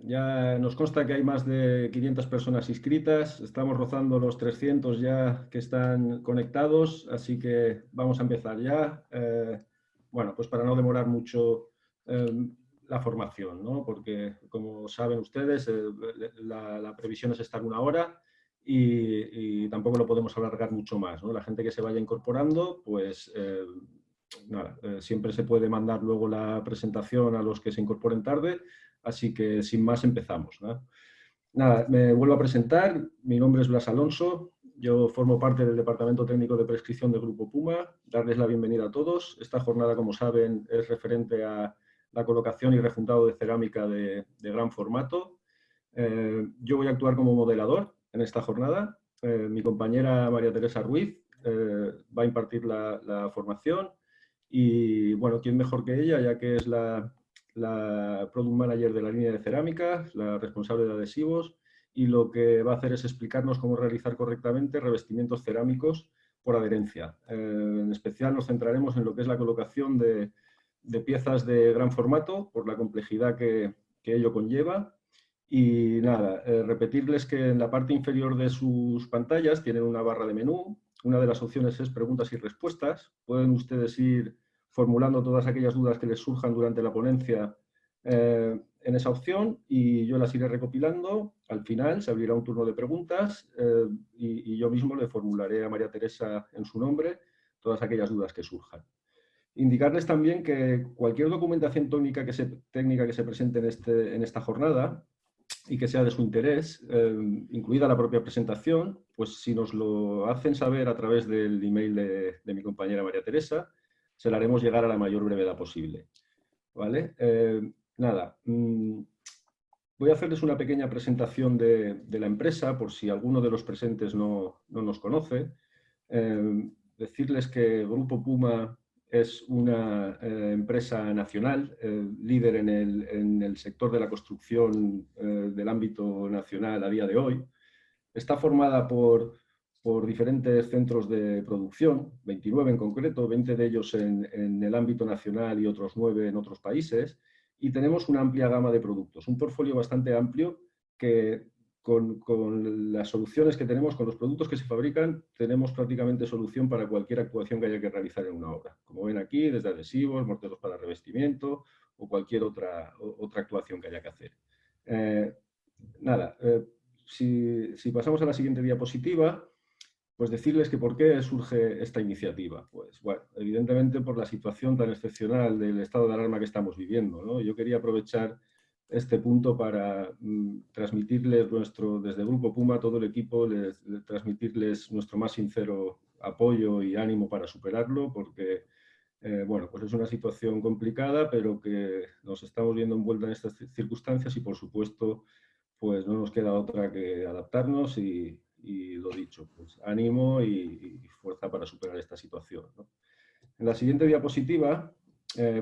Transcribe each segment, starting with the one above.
Ya nos consta que hay más de 500 personas inscritas, estamos rozando los 300 ya que están conectados, así que vamos a empezar ya. Bueno, pues para no demorar mucho la formación, ¿no? Porque como saben ustedes, la previsión es estar 1 hora y tampoco lo podemos alargar mucho más, ¿no? La gente que se vaya incorporando, pues nada, siempre se puede mandar luego la presentación a los que se incorporen tarde. Así que, sin más, empezamos, ¿no? Nada, me vuelvo a presentar. Mi nombre es Blas Alonso. Yo formo parte del Departamento Técnico de Prescripción del Grupo Puma. Darles la bienvenida a todos. Esta jornada, como saben, es referente a la colocación y rejuntado de cerámica de gran formato. Yo voy a actuar como moderador en esta jornada. Mi compañera María Teresa Ruiz va a impartir la formación. Y, bueno, ¿quién mejor que ella, ya que es la Product Manager de la línea de cerámica, la responsable de adhesivos, y lo que va a hacer es explicarnos cómo realizar correctamente revestimientos cerámicos por adherencia. En especial nos centraremos en lo que es la colocación de piezas de gran formato, por la complejidad que ello conlleva. Y nada, repetirles que en la parte inferior de sus pantallas tienen una barra de menú. Una de las opciones es preguntas y respuestas. Pueden ustedes ir formulando todas aquellas dudas que les surjan durante la ponencia en esa opción y yo las iré recopilando. Al final se abrirá un turno de preguntas y yo mismo le formularé a María Teresa en su nombre todas aquellas dudas que surjan. Indicarles también que cualquier documentación técnica que se presente en esta jornada y que sea de su interés, incluida la propia presentación, pues si nos lo hacen saber a través del email de mi compañera María Teresa, se la haremos llegar a la mayor brevedad posible. ¿Vale? Nada, voy a hacerles una pequeña presentación de la empresa, por si alguno de los presentes no nos conoce. Decirles que Grupo Puma es una empresa nacional, líder en el sector de la construcción del ámbito nacional a día de hoy. Está formada por diferentes centros de producción, 29 en concreto, 20 de ellos en el ámbito nacional y otros 9 en otros países, y tenemos una amplia gama de productos, un portfolio bastante amplio que con las soluciones que tenemos, con los productos que se fabrican, tenemos prácticamente solución para cualquier actuación que haya que realizar en una obra. Como ven aquí, desde adhesivos, morteros para revestimiento o cualquier otra actuación que haya que hacer. Nada, si pasamos a la siguiente diapositiva, pues decirles que por qué surge esta iniciativa. Pues bueno, evidentemente por la situación tan excepcional del estado de alarma que estamos viviendo, ¿no? Yo quería aprovechar este punto para transmitirles desde Grupo Puma, todo el equipo, transmitirles nuestro más sincero apoyo y ánimo para superarlo, porque bueno, pues es una situación complicada, pero que nos estamos viendo envuelta en estas circunstancias y, por supuesto, pues no nos queda otra que adaptarnos y lo dicho, pues ánimo y fuerza para superar esta situación, ¿no? En la siguiente diapositiva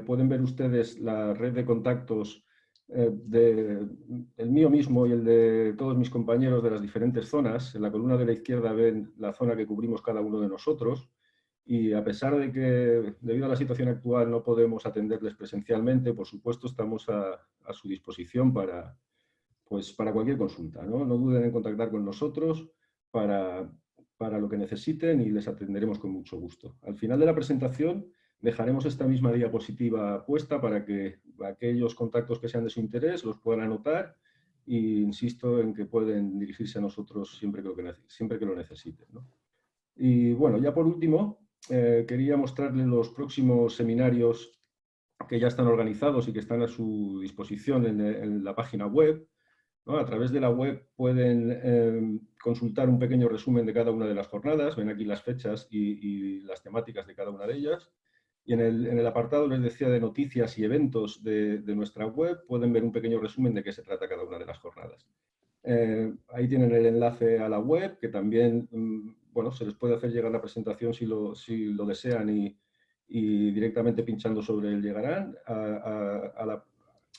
pueden ver ustedes la red de contactos el mío mismo y el de todos mis compañeros de las diferentes zonas. En la columna de la izquierda ven la zona que cubrimos cada uno de nosotros y a pesar de que debido a la situación actual no podemos atenderles presencialmente, por supuesto estamos a su disposición para cualquier consulta, ¿no? No duden en contactar con nosotros para lo que necesiten y les atenderemos con mucho gusto. Al final de la presentación dejaremos esta misma diapositiva puesta para que aquellos contactos que sean de su interés los puedan anotar e insisto en que pueden dirigirse a nosotros siempre que lo necesiten, ¿no? Y bueno, ya por último, quería mostrarles los próximos seminarios que ya están organizados y que están a su disposición en la página web, ¿no? A través de la web pueden consultar un pequeño resumen de cada una de las jornadas, ven aquí las fechas y las temáticas de cada una de ellas. Y en el apartado, les decía, de noticias y eventos de nuestra web, pueden ver un pequeño resumen de qué se trata cada una de las jornadas. Ahí tienen el enlace a la web, que también bueno, se les puede hacer llegar la presentación si lo desean y directamente pinchando sobre él llegarán a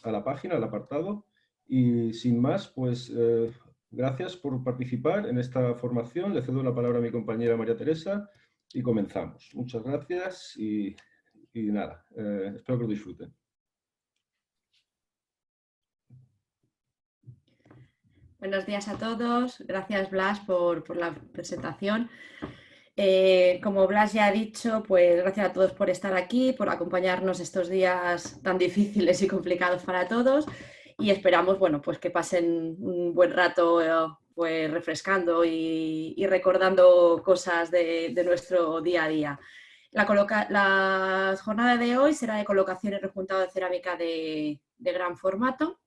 la página, al apartado. Y sin más, pues gracias por participar en esta formación. Le cedo la palabra a mi compañera María Teresa y comenzamos. Muchas gracias y nada, espero que lo disfruten. Buenos días a todos. Gracias, Blas, por la presentación. Como Blas ya ha dicho, pues gracias a todos por estar aquí, por acompañarnos estos días tan difíciles y complicados para todos. Y esperamos, bueno, pues que pasen un buen rato pues refrescando y recordando cosas de nuestro día a día. La jornada de hoy será de colocación y rejuntado de cerámica de gran formato.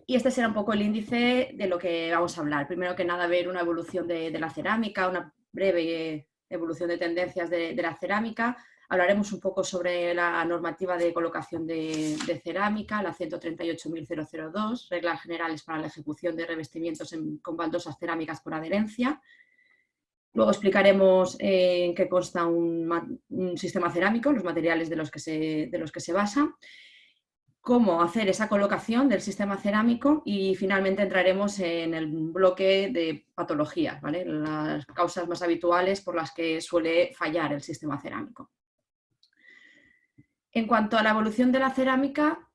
Y este será un poco el índice de lo que vamos a hablar. Primero que nada, ver una evolución de la cerámica, una breve evolución de tendencias de la cerámica. Hablaremos un poco sobre la normativa de colocación de cerámica, la 138.002, reglas generales para la ejecución de revestimientos con baldosas cerámicas por adherencia. Luego explicaremos en qué consta un sistema cerámico, los materiales de los que se basa, cómo hacer esa colocación del sistema cerámico y finalmente entraremos en el bloque de patologías, ¿vale? Las causas más habituales por las que suele fallar el sistema cerámico. En cuanto a la evolución de la cerámica,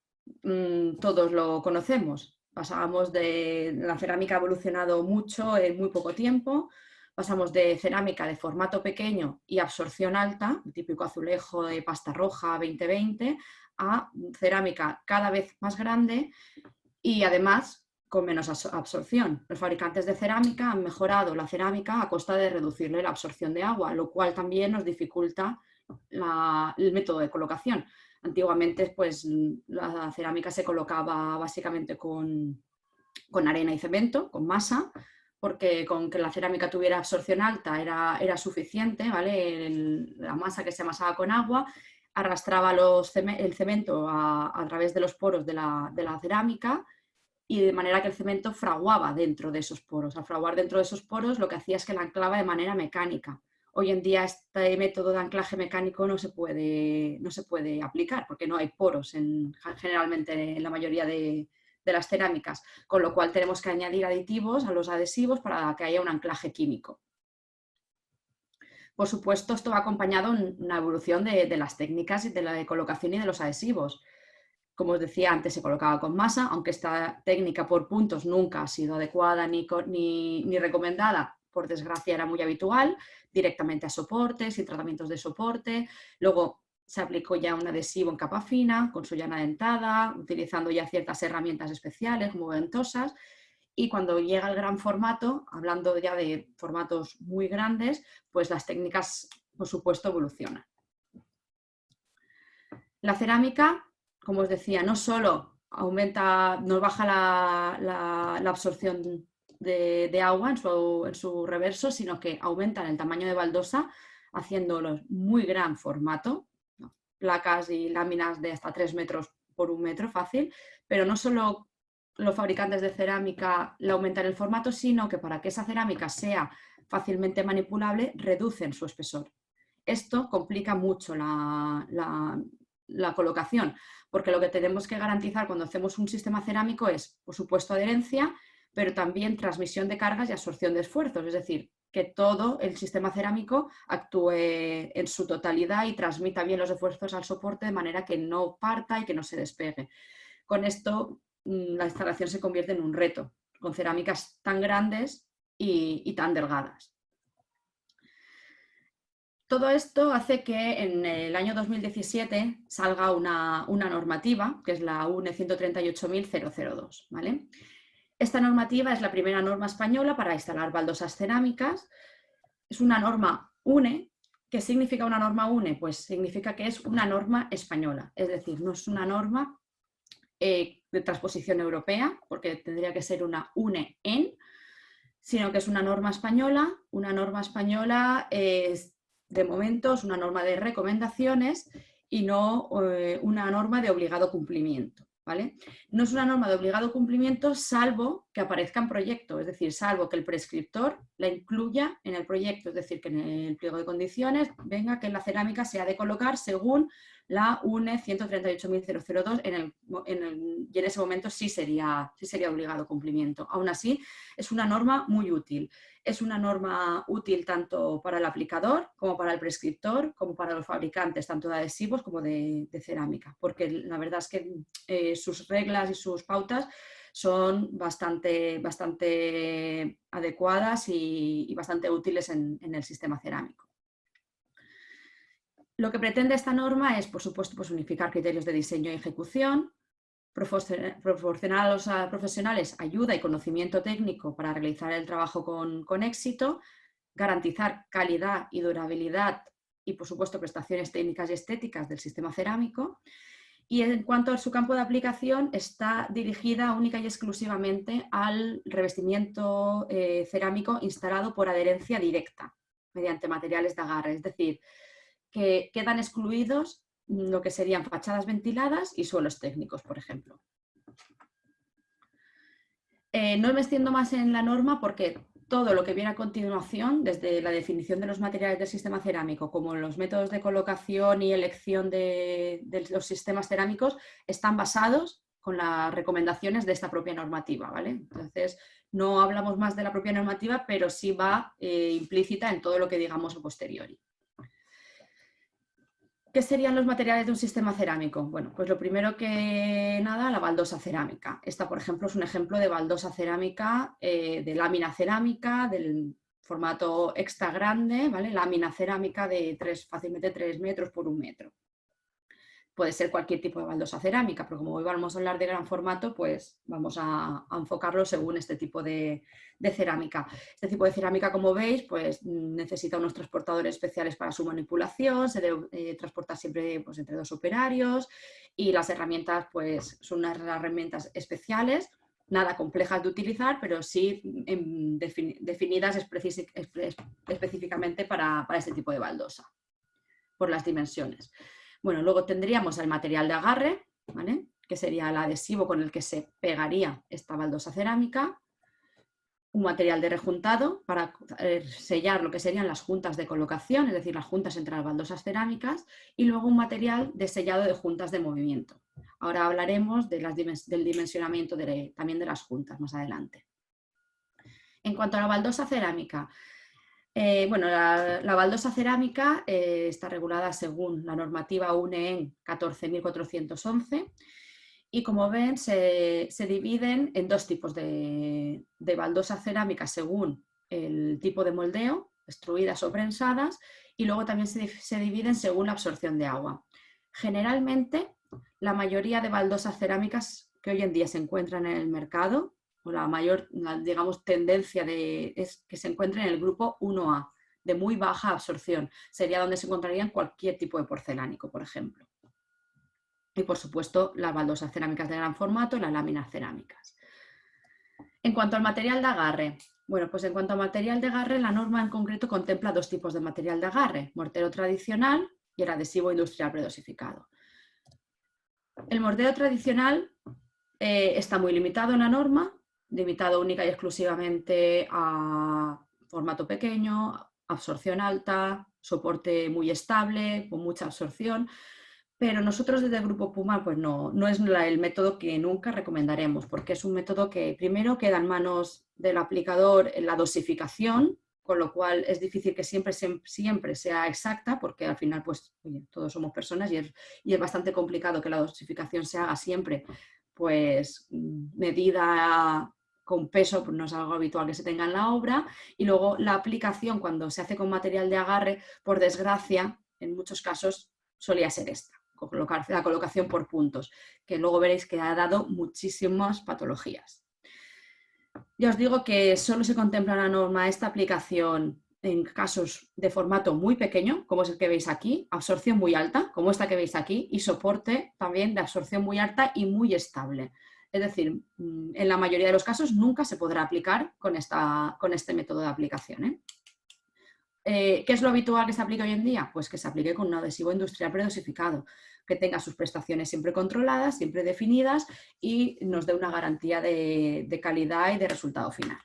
todos lo conocemos. Pasamos la cerámica ha evolucionado mucho en muy poco tiempo. Pasamos de cerámica de formato pequeño y absorción alta, el típico azulejo de pasta roja 2020, a cerámica cada vez más grande y además con menos absorción. Los fabricantes de cerámica han mejorado la cerámica a costa de reducirle la absorción de agua, lo cual también nos dificulta el método de colocación. Antiguamente, pues, la cerámica se colocaba básicamente con arena y cemento, con masa, porque con que la cerámica tuviera absorción alta era suficiente, ¿vale? La masa que se amasaba con agua arrastraba el cemento a través de los poros de la cerámica y de manera que el cemento fraguaba dentro de esos poros. Al fraguar dentro de esos poros lo que hacía es que la anclaba de manera mecánica. Hoy en día este método de anclaje mecánico no se puede aplicar porque no hay poros generalmente en la mayoría de las cerámicas, con lo cual tenemos que añadir aditivos a los adhesivos para que haya un anclaje químico. Por supuesto, esto va acompañado en una evolución de las técnicas de la colocación y de los adhesivos. Como os decía antes, se colocaba con masa, aunque esta técnica por puntos nunca ha sido adecuada ni recomendada, por desgracia era muy habitual, directamente a soportes y tratamientos de soporte. Luego se aplicó ya un adhesivo en capa fina, con su llana dentada, utilizando ya ciertas herramientas especiales como ventosas. Y cuando llega el gran formato, hablando ya de formatos muy grandes, pues las técnicas, por supuesto, evolucionan. La cerámica, como os decía, no solo nos baja la absorción de agua en su reverso, sino que aumenta el tamaño de baldosa, haciéndolo muy gran formato, ¿no? Placas y láminas de hasta 3 metros por 1 metro fácil, pero no solo los fabricantes de cerámica le aumentan el formato, sino que para que esa cerámica sea fácilmente manipulable, reducen su espesor. Esto complica mucho la colocación, porque lo que tenemos que garantizar cuando hacemos un sistema cerámico es, por supuesto, adherencia, pero también transmisión de cargas y absorción de esfuerzos, es decir, que todo el sistema cerámico actúe en su totalidad y transmita bien los esfuerzos al soporte de manera que no parta y que no se despegue. Con esto, la instalación se convierte en un reto, con cerámicas tan grandes y tan delgadas. Todo esto hace que en el año 2017 salga una normativa, que es la UNE 138.002, ¿vale? Esta normativa es la primera norma española para instalar baldosas cerámicas. Es una norma UNE. ¿Qué significa una norma UNE? Pues significa que es una norma española, es decir, no es una norma de transposición europea, porque tendría que ser una UNE-EN, sino que es una norma española. Una norma española de momento es una norma de recomendaciones y no una norma de obligado cumplimiento, ¿vale? No es una norma de obligado cumplimiento salvo que aparezca en proyecto, es decir, salvo que el prescriptor la incluya en el proyecto, es decir, que en el pliego de condiciones venga que la cerámica se ha de colocar según la UNE 138.002 y en ese momento sí sería obligado cumplimiento. Aún así, es una norma muy útil. Es una norma útil tanto para el aplicador como para el prescriptor, como para los fabricantes, tanto de adhesivos como de cerámica, porque la verdad es que sus reglas y sus pautas son bastante adecuadas y bastante útiles en el sistema cerámico. Lo que pretende esta norma es, por supuesto, pues unificar criterios de diseño y ejecución, proporcionar a los profesionales ayuda y conocimiento técnico para realizar el trabajo con éxito, garantizar calidad y durabilidad y, por supuesto, prestaciones técnicas y estéticas del sistema cerámico. Y en cuanto a su campo de aplicación, está dirigida única y exclusivamente al revestimiento cerámico instalado por adherencia directa, mediante materiales de agarre. Es decir, que quedan excluidos lo que serían fachadas ventiladas y suelos técnicos, por ejemplo. No me extiendo más en la norma porque todo lo que viene a continuación, desde la definición de los materiales del sistema cerámico como los métodos de colocación y elección de los sistemas cerámicos, están basados con las recomendaciones de esta propia normativa, ¿vale? Entonces, no hablamos más de la propia normativa, pero sí va implícita en todo lo que digamos a posteriori. ¿Qué serían los materiales de un sistema cerámico? Bueno, pues lo primero que nada, la baldosa cerámica. Esta, por ejemplo, es un ejemplo de baldosa cerámica, de lámina cerámica, del formato extra grande, ¿vale? Lámina cerámica de fácilmente 3 metros por 1 metro. Puede ser cualquier tipo de baldosa cerámica, pero como hoy vamos a hablar de gran formato, pues vamos a enfocarlo según este tipo de cerámica. Este tipo de cerámica, como veis, pues necesita unos transportadores especiales para su manipulación, se debe transportar siempre pues, entre 2 operarios y las herramientas pues, son unas herramientas especiales, nada complejas de utilizar, pero sí definidas específicamente para este tipo de baldosa, por las dimensiones. Bueno, luego tendríamos el material de agarre, ¿vale? Que sería el adhesivo con el que se pegaría esta baldosa cerámica, un material de rejuntado para sellar lo que serían las juntas de colocación, es decir, las juntas entre las baldosas cerámicas, y luego un material de sellado de juntas de movimiento. Ahora hablaremos de del dimensionamiento también de las juntas más adelante. En cuanto a la baldosa cerámica, bueno, la baldosa cerámica está regulada según la normativa UNEEN 14.411 y como ven se dividen en 2 tipos de baldosa cerámica según el tipo de moldeo, extruidas o prensadas, y luego también se dividen según la absorción de agua. Generalmente la mayoría de baldosas cerámicas que hoy en día se encuentran en el mercado, o la mayor, digamos, tendencia es que se encuentre en el grupo 1A, de muy baja absorción. Sería donde se encontrarían cualquier tipo de porcelánico, por ejemplo. Y, por supuesto, las baldosas cerámicas de gran formato y las láminas cerámicas. En cuanto al material de agarre, bueno, pues en cuanto al material de agarre, la norma en concreto contempla 2 tipos de material de agarre, mortero tradicional y el adhesivo industrial predosificado. El mortero tradicional está muy limitado en la norma, limitado única y exclusivamente a formato pequeño, absorción alta, soporte muy estable, con mucha absorción, pero nosotros desde el Grupo Puma pues no es el método que nunca recomendaremos, porque es un método que primero queda en manos del aplicador en la dosificación, con lo cual es difícil que siempre sea exacta, porque al final pues oye, todos somos personas y es bastante complicado que la dosificación se haga siempre pues medida con peso, pues no es algo habitual que se tenga en la obra, y luego la aplicación cuando se hace con material de agarre, por desgracia, en muchos casos solía ser esta, la colocación por puntos, que luego veréis que ha dado muchísimas patologías. Ya os digo que solo se contempla en la norma esta aplicación en casos de formato muy pequeño, como es el que veis aquí, absorción muy alta, como esta que veis aquí, y soporte también de absorción muy alta y muy estable. Es decir, en la mayoría de los casos nunca se podrá aplicar con este método de aplicación. ¿Qué es lo habitual que se aplique hoy en día? Pues que se aplique con un adhesivo industrial predosificado, que tenga sus prestaciones siempre controladas, siempre definidas y nos dé una garantía de calidad y de resultado final.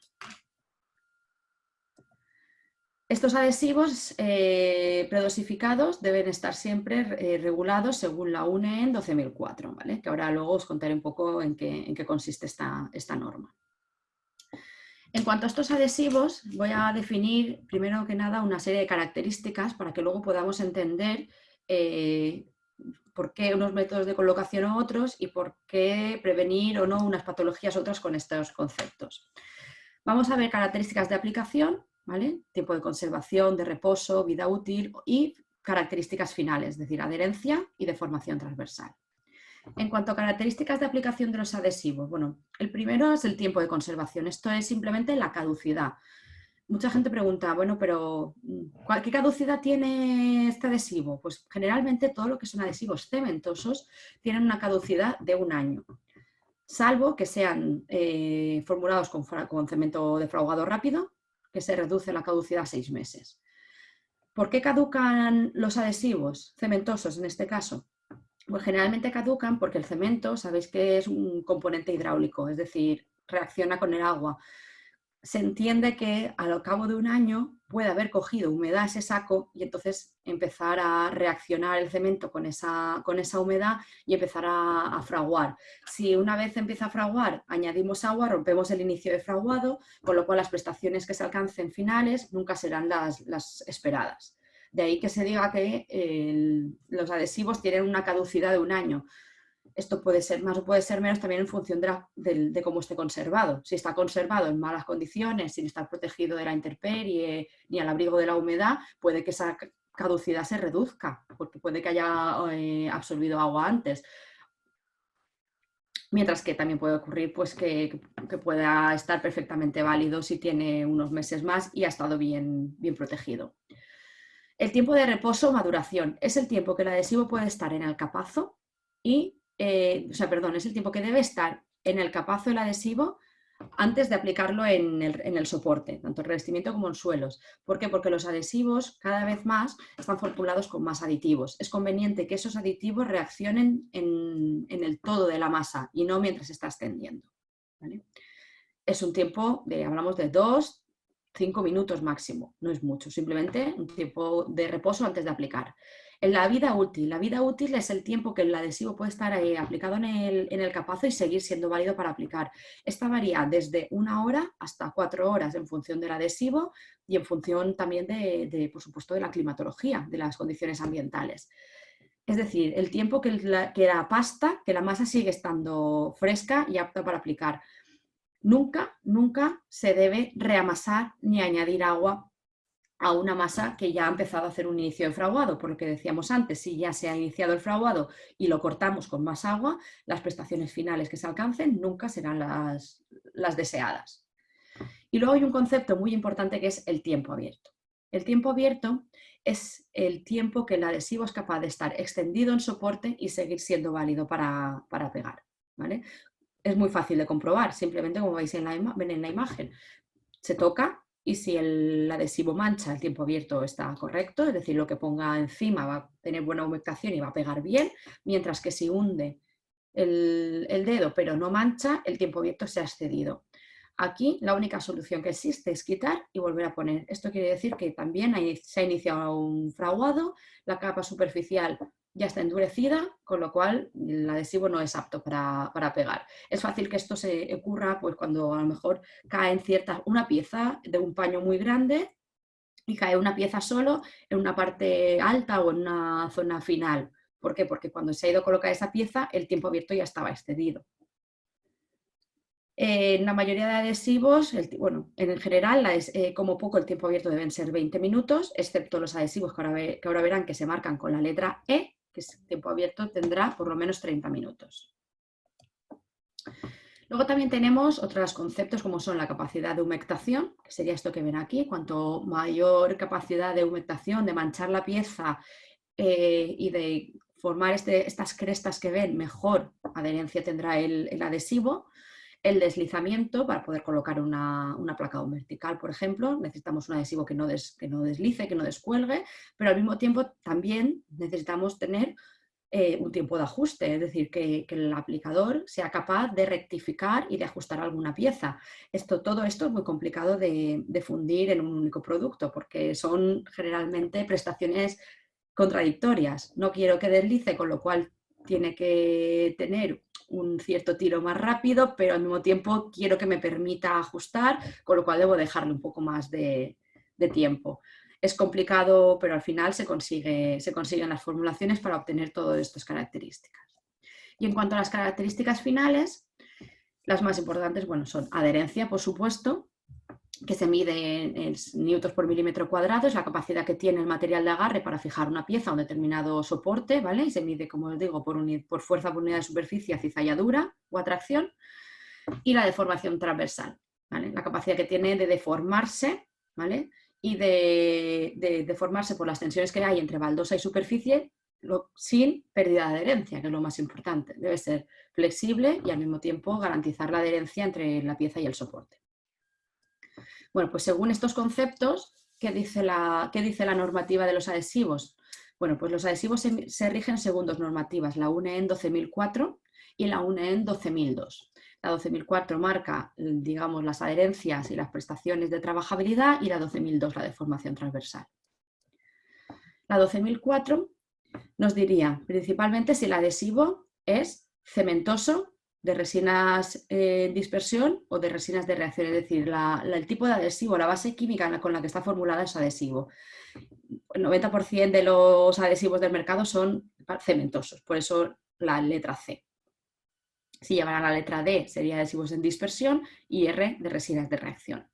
Estos adhesivos predosificados deben estar siempre regulados según la UNEEN 12.004, ¿vale? Que ahora luego os contaré un poco en qué consiste esta norma. En cuanto a estos adhesivos, voy a definir primero que nada una serie de características para que luego podamos entender por qué unos métodos de colocación u otros y por qué prevenir o no unas patologías u otras con estos conceptos. Vamos a ver características de aplicación, ¿vale? Tiempo de conservación, de reposo, vida útil y características finales, es decir, adherencia y deformación transversal. En cuanto a características de aplicación de los adhesivos, bueno, el primero es el tiempo de conservación. Esto es simplemente la caducidad. Mucha gente pregunta, bueno, pero ¿qué caducidad tiene este adhesivo? Pues generalmente todo lo que son adhesivos cementosos tienen una caducidad de 1 año, salvo que sean formulados con cemento defraudado rápido, que se reduce la caducidad a 6 meses. ¿Por qué caducan los adhesivos cementosos en este caso? Pues generalmente caducan porque el cemento, sabéis que es un componente hidráulico, es decir, reacciona con el agua. Se entiende que al cabo de 1 año puede haber cogido humedad ese saco y entonces empezar a reaccionar el cemento con esa humedad y empezar a fraguar. Si una vez empieza a fraguar, añadimos agua, rompemos el inicio de fraguado, con lo cual las prestaciones que se alcancen finales nunca serán las esperadas. De ahí que se diga que los adhesivos tienen una caducidad de 1 año. Esto puede ser más o puede ser menos también en función de cómo esté conservado. Si está conservado en malas condiciones, sin estar protegido de la intemperie ni al abrigo de la humedad, puede que esa caducidad se reduzca, porque puede que haya absorbido agua antes. Mientras que también puede ocurrir pues, que pueda estar perfectamente válido si tiene unos meses más y ha estado bien protegido. El tiempo de reposo o maduración es el tiempo que el adhesivo puede estar en el capazo es el tiempo que debe estar en el capazo el adhesivo antes de aplicarlo en el soporte, tanto en revestimiento como en suelos. ¿Por qué? Porque los adhesivos cada vez más están formulados con más aditivos. Es conveniente que esos aditivos reaccionen en el todo de la masa y no mientras se está extendiendo, ¿vale? Es un tiempo hablamos de 2-5 minutos máximo, no es mucho, simplemente un tiempo de reposo antes de aplicar. En la vida útil es el tiempo que el adhesivo puede estar aplicado en el capazo y seguir siendo válido para aplicar. Esta varía desde 1 hora hasta 4 horas en función del adhesivo y en función también por supuesto, de la climatología, de las condiciones ambientales. Es decir, el tiempo que la masa sigue estando fresca y apta para aplicar. Nunca se debe reamasar ni añadir agua a una masa que ya ha empezado a hacer un inicio de fraguado, por lo que decíamos antes, si ya se ha iniciado el fraguado y lo cortamos con más agua, las prestaciones finales que se alcancen nunca serán las deseadas. Y luego hay un concepto muy importante que es el tiempo abierto. El tiempo abierto es el tiempo que el adhesivo es capaz de estar extendido en soporte y seguir siendo válido para pegar, ¿vale? Es muy fácil de comprobar, simplemente como veis en la imagen. Se toca y si el adhesivo mancha, el tiempo abierto está correcto, es decir, lo que ponga encima va a tener buena humectación y va a pegar bien, mientras que si hunde el dedo pero no mancha, el tiempo abierto se ha excedido. Aquí la única solución que existe es quitar y volver a poner. Esto quiere decir que también se ha iniciado un fraguado, la capa superficial ya está endurecida, con lo cual el adhesivo no es apto para pegar. Es fácil que esto se ocurra pues, cuando a lo mejor cae una pieza de un paño muy grande y cae una pieza solo en una parte alta o en una zona final. ¿Por qué? Porque cuando se ha ido a colocar esa pieza, el tiempo abierto ya estaba excedido. En la mayoría de adhesivos, en general, como poco el tiempo abierto deben ser 20 minutos, excepto los adhesivos que ahora verán que se marcan con la letra E, que el tiempo abierto tendrá por lo menos 30 minutos. Luego también tenemos otros conceptos como son la capacidad de humectación, que sería esto que ven aquí. Cuanto mayor capacidad de humectación, de manchar la pieza y de formar estas crestas que ven, mejor adherencia tendrá el adhesivo. El deslizamiento, para poder colocar una placa vertical, por ejemplo, necesitamos un adhesivo que no deslice, que no descuelgue, pero al mismo tiempo también necesitamos tener un tiempo de ajuste, es decir, que el aplicador sea capaz de rectificar y de ajustar alguna pieza. Todo esto es muy complicado de fundir en un único producto porque son generalmente prestaciones contradictorias. No quiero que deslice, con lo cual tiene que tener un cierto tiro más rápido, pero al mismo tiempo quiero que me permita ajustar, con lo cual debo dejarle un poco más de tiempo. Es complicado, pero al final se consiguen las formulaciones para obtener todas estas características. Y en cuanto a las características finales, las más importantes, bueno, son adherencia, por supuesto, que se mide en newtons por milímetro cuadrado, es la capacidad que tiene el material de agarre para fijar una pieza a un determinado soporte, ¿vale? Y se mide, como os digo, por fuerza por unidad de superficie, cizalladura o atracción. Y la deformación transversal, ¿vale? La capacidad que tiene de deformarse, ¿vale? Y de deformarse por las tensiones que hay entre baldosa y superficie sin pérdida de adherencia, que es lo más importante. Debe ser flexible y al mismo tiempo garantizar la adherencia entre la pieza y el soporte. Bueno, pues según estos conceptos, ¿qué dice la normativa de los adhesivos? Bueno, pues los adhesivos se rigen según dos normativas, la UNE 12004 y la UNE 12002. La 12004 marca, digamos, las adherencias y las prestaciones de trabajabilidad y la 12002 la deformación transversal. La 12004 nos diría principalmente si el adhesivo es cementoso, de resinas en dispersión o de resinas de reacción, es decir, el tipo de adhesivo, la base química con la que está formulada es adhesivo. El 90% de los adhesivos del mercado son cementosos, por eso la letra C. Si llevaran la letra D sería adhesivos en dispersión y R de resinas de reacción.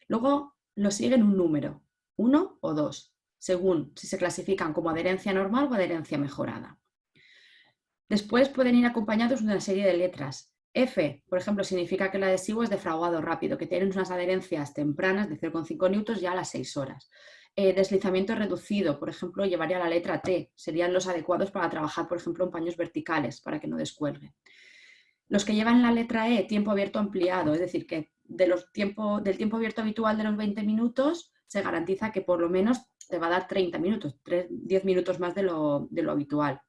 Luego lo siguen un número, 1 o 2, según si se clasifican como adherencia normal o adherencia mejorada. Después pueden ir acompañados de una serie de letras. F, por ejemplo, significa que el adhesivo es defraguado rápido, que tienen unas adherencias tempranas de 0,5 newtons ya a las 6 horas. Deslizamiento reducido, por ejemplo, llevaría la letra T, serían los adecuados para trabajar, por ejemplo, en paños verticales, para que no descuelgue. Los que llevan la letra E, tiempo abierto ampliado, es decir, que del tiempo abierto habitual de los 20 minutos se garantiza que por lo menos te va a dar 30 minutos, 10 minutos más de lo habitual.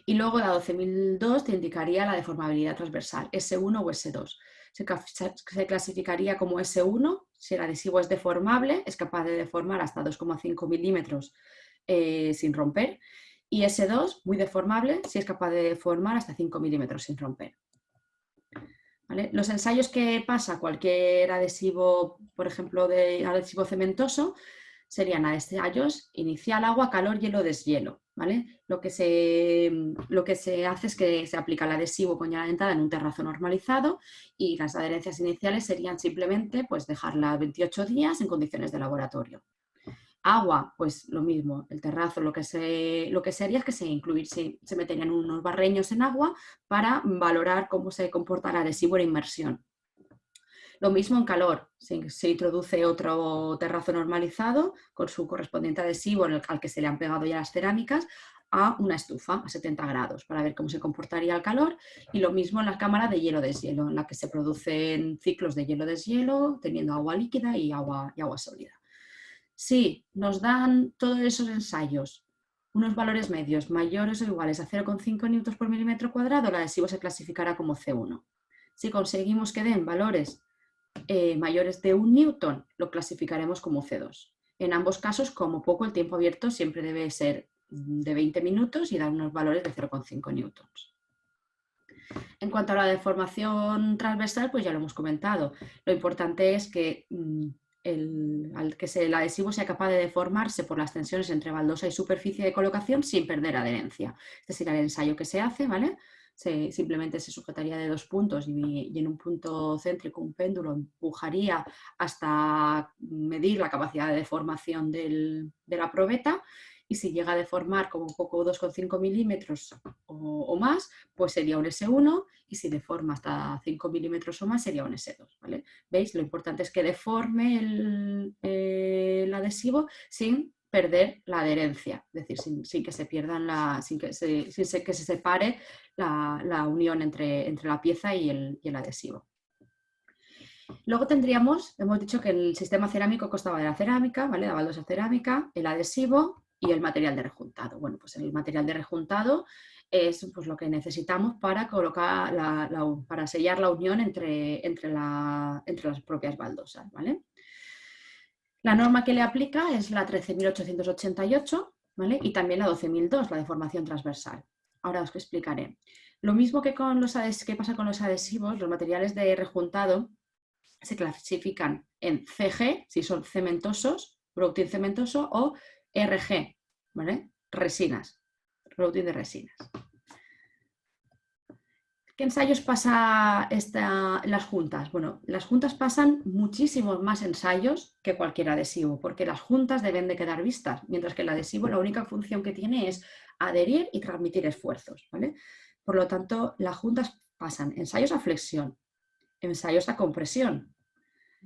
Y luego la 12002 te indicaría la deformabilidad transversal, S1 o S2. Se clasificaría como S1 si el adhesivo es deformable, es capaz de deformar hasta 2,5 milímetros sin romper, y S2, muy deformable, si es capaz de deformar hasta 5 milímetros sin romper. ¿Vale? Los ensayos que pasa cualquier adhesivo, por ejemplo, de adhesivo cementoso, serían ensayos inicial, agua, calor, hielo, deshielo. ¿Vale? Lo que se hace es que se aplica el adhesivo con llana dentada en un terrazo normalizado y las adherencias iniciales serían simplemente pues, dejarla 28 días en condiciones de laboratorio. Agua, pues lo mismo, el terrazo lo que se haría es que se meterían unos barreños en agua para valorar cómo se comporta el adhesivo en inmersión. Lo mismo en calor, se introduce otro terrazo normalizado con su correspondiente adhesivo al que se le han pegado ya las cerámicas a una estufa a 70 grados para ver cómo se comportaría el calor, y lo mismo en la cámara de hielo-deshielo, en la que se producen ciclos de hielo-deshielo teniendo agua líquida y agua sólida. Si nos dan todos esos ensayos unos valores medios mayores o iguales a 0,5 newtons por milímetro cuadrado, el adhesivo se clasificará como C1. Si conseguimos que den valores mayores de 1 newton, lo clasificaremos como C2. En ambos casos, como poco, el tiempo abierto siempre debe ser de 20 minutos y dar unos valores de 0,5 newtons. En cuanto a la deformación transversal, pues ya lo hemos comentado. Lo importante es que el adhesivo sea capaz de deformarse por las tensiones entre baldosa y superficie de colocación sin perder adherencia. Este sería el ensayo que se hace, ¿vale? Simplemente se sujetaría de 2 puntos y en un punto céntrico un péndulo empujaría hasta medir la capacidad de deformación de la probeta, y si llega a deformar como poco 2,5 milímetros o más, pues sería un S1, y si deforma hasta 5 milímetros o más sería un S2. ¿Vale? ¿Veis? Lo importante es que deforme el adhesivo sin perder la adherencia, es decir, sin que se pierdan sin que se separe la unión entre la pieza y el adhesivo. Luego hemos dicho que el sistema cerámico constaba de la cerámica, ¿vale? La baldosa cerámica, el adhesivo y el material de rejuntado. Bueno, pues el material de rejuntado es pues, lo que necesitamos para colocar para sellar la unión entre las propias baldosas, ¿vale? La norma que le aplica es la 13.888, ¿vale? Y también la 12.002, la deformación transversal. Ahora os explicaré. Lo mismo que pasa con los adhesivos, los materiales de rejuntado se clasifican en CG, si son cementosos, routing cementoso, o RG, ¿vale? Resinas, routing de resinas. ¿Qué ensayos pasa las juntas? Bueno, las juntas pasan muchísimos más ensayos que cualquier adhesivo, porque las juntas deben de quedar vistas, mientras que el adhesivo la única función que tiene es adherir y transmitir esfuerzos, ¿vale? Por lo tanto, las juntas pasan ensayos a flexión, ensayos a compresión,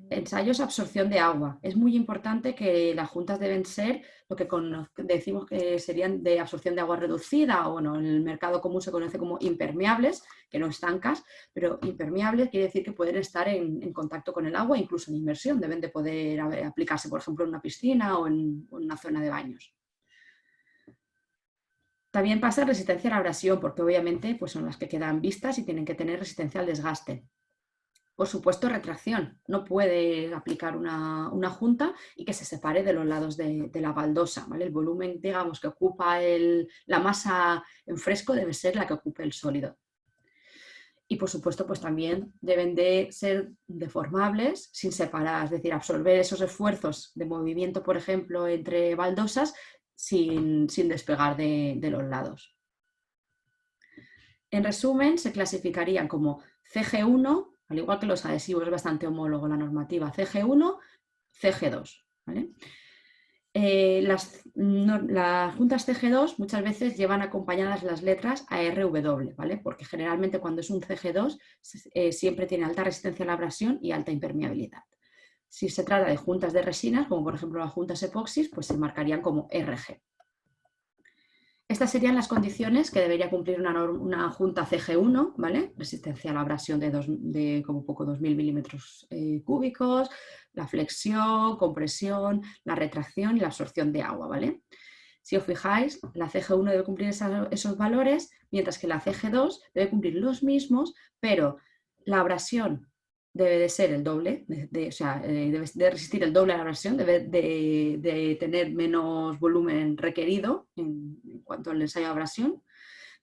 ensayos a absorción de agua. Es muy importante que las juntas deben ser lo que decimos que serían de absorción de agua reducida, o bueno, en el mercado común se conoce como impermeables, que no estancas, pero impermeables quiere decir que pueden estar en contacto con el agua, incluso en inmersión, deben de poder aplicarse, por ejemplo, en una piscina o en una zona de baños. También pasa resistencia a la abrasión, porque obviamente pues son las que quedan vistas y tienen que tener resistencia al desgaste. Por supuesto, retracción. No puede aplicar una junta y que se separe de los lados de la baldosa, ¿vale? El volumen, digamos, que ocupa la masa en fresco debe ser la que ocupe el sólido. Y por supuesto, pues también deben de ser deformables sin separar, es decir, absorber esos esfuerzos de movimiento, por ejemplo, entre baldosas sin despegar de los lados. En resumen, se clasificarían como CG1, al igual que los adhesivos, es bastante homólogo la normativa, CG1, CG2. ¿Vale? Las juntas CG2 muchas veces llevan acompañadas las letras ARW, ¿vale? Porque generalmente cuando es un CG2 siempre tiene alta resistencia a la abrasión y alta impermeabilidad. Si se trata de juntas de resinas, como por ejemplo las juntas epoxis, pues se marcarían como RG. Estas serían las condiciones que debería cumplir una junta CG1, ¿vale? Resistencia a la abrasión de como poco 2000 milímetros cúbicos, la flexión, compresión, la retracción y la absorción de agua, ¿vale? Si os fijáis, la CG1 debe cumplir esos valores, mientras que la CG2 debe cumplir los mismos, pero la abrasión debe de ser el doble, o sea, debe de resistir el doble a la abrasión, debe de tener menos volumen requerido en cuanto al ensayo de abrasión,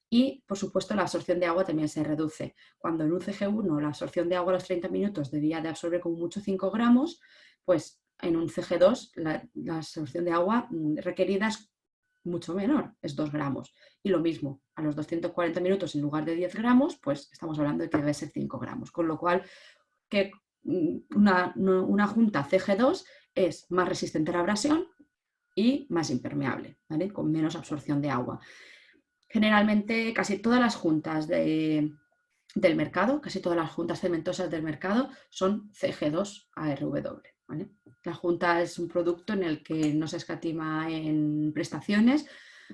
y por supuesto la absorción de agua también se reduce. Cuando en un CG1 la absorción de agua a los 30 minutos debía de absorber como mucho 5 gramos, pues en un CG2 la absorción de agua requerida es mucho menor, es 2 gramos. Y lo mismo, a los 240 minutos en lugar de 10 gramos, pues estamos hablando de que debe ser 5 gramos, con lo cual que una junta CG2 es más resistente a la abrasión y más impermeable, ¿vale? Con menos absorción de agua. Generalmente casi todas las juntas del mercado, casi todas las juntas cementosas del mercado son CG2 ARW, ¿vale? La junta es un producto en el que no se escatima en prestaciones,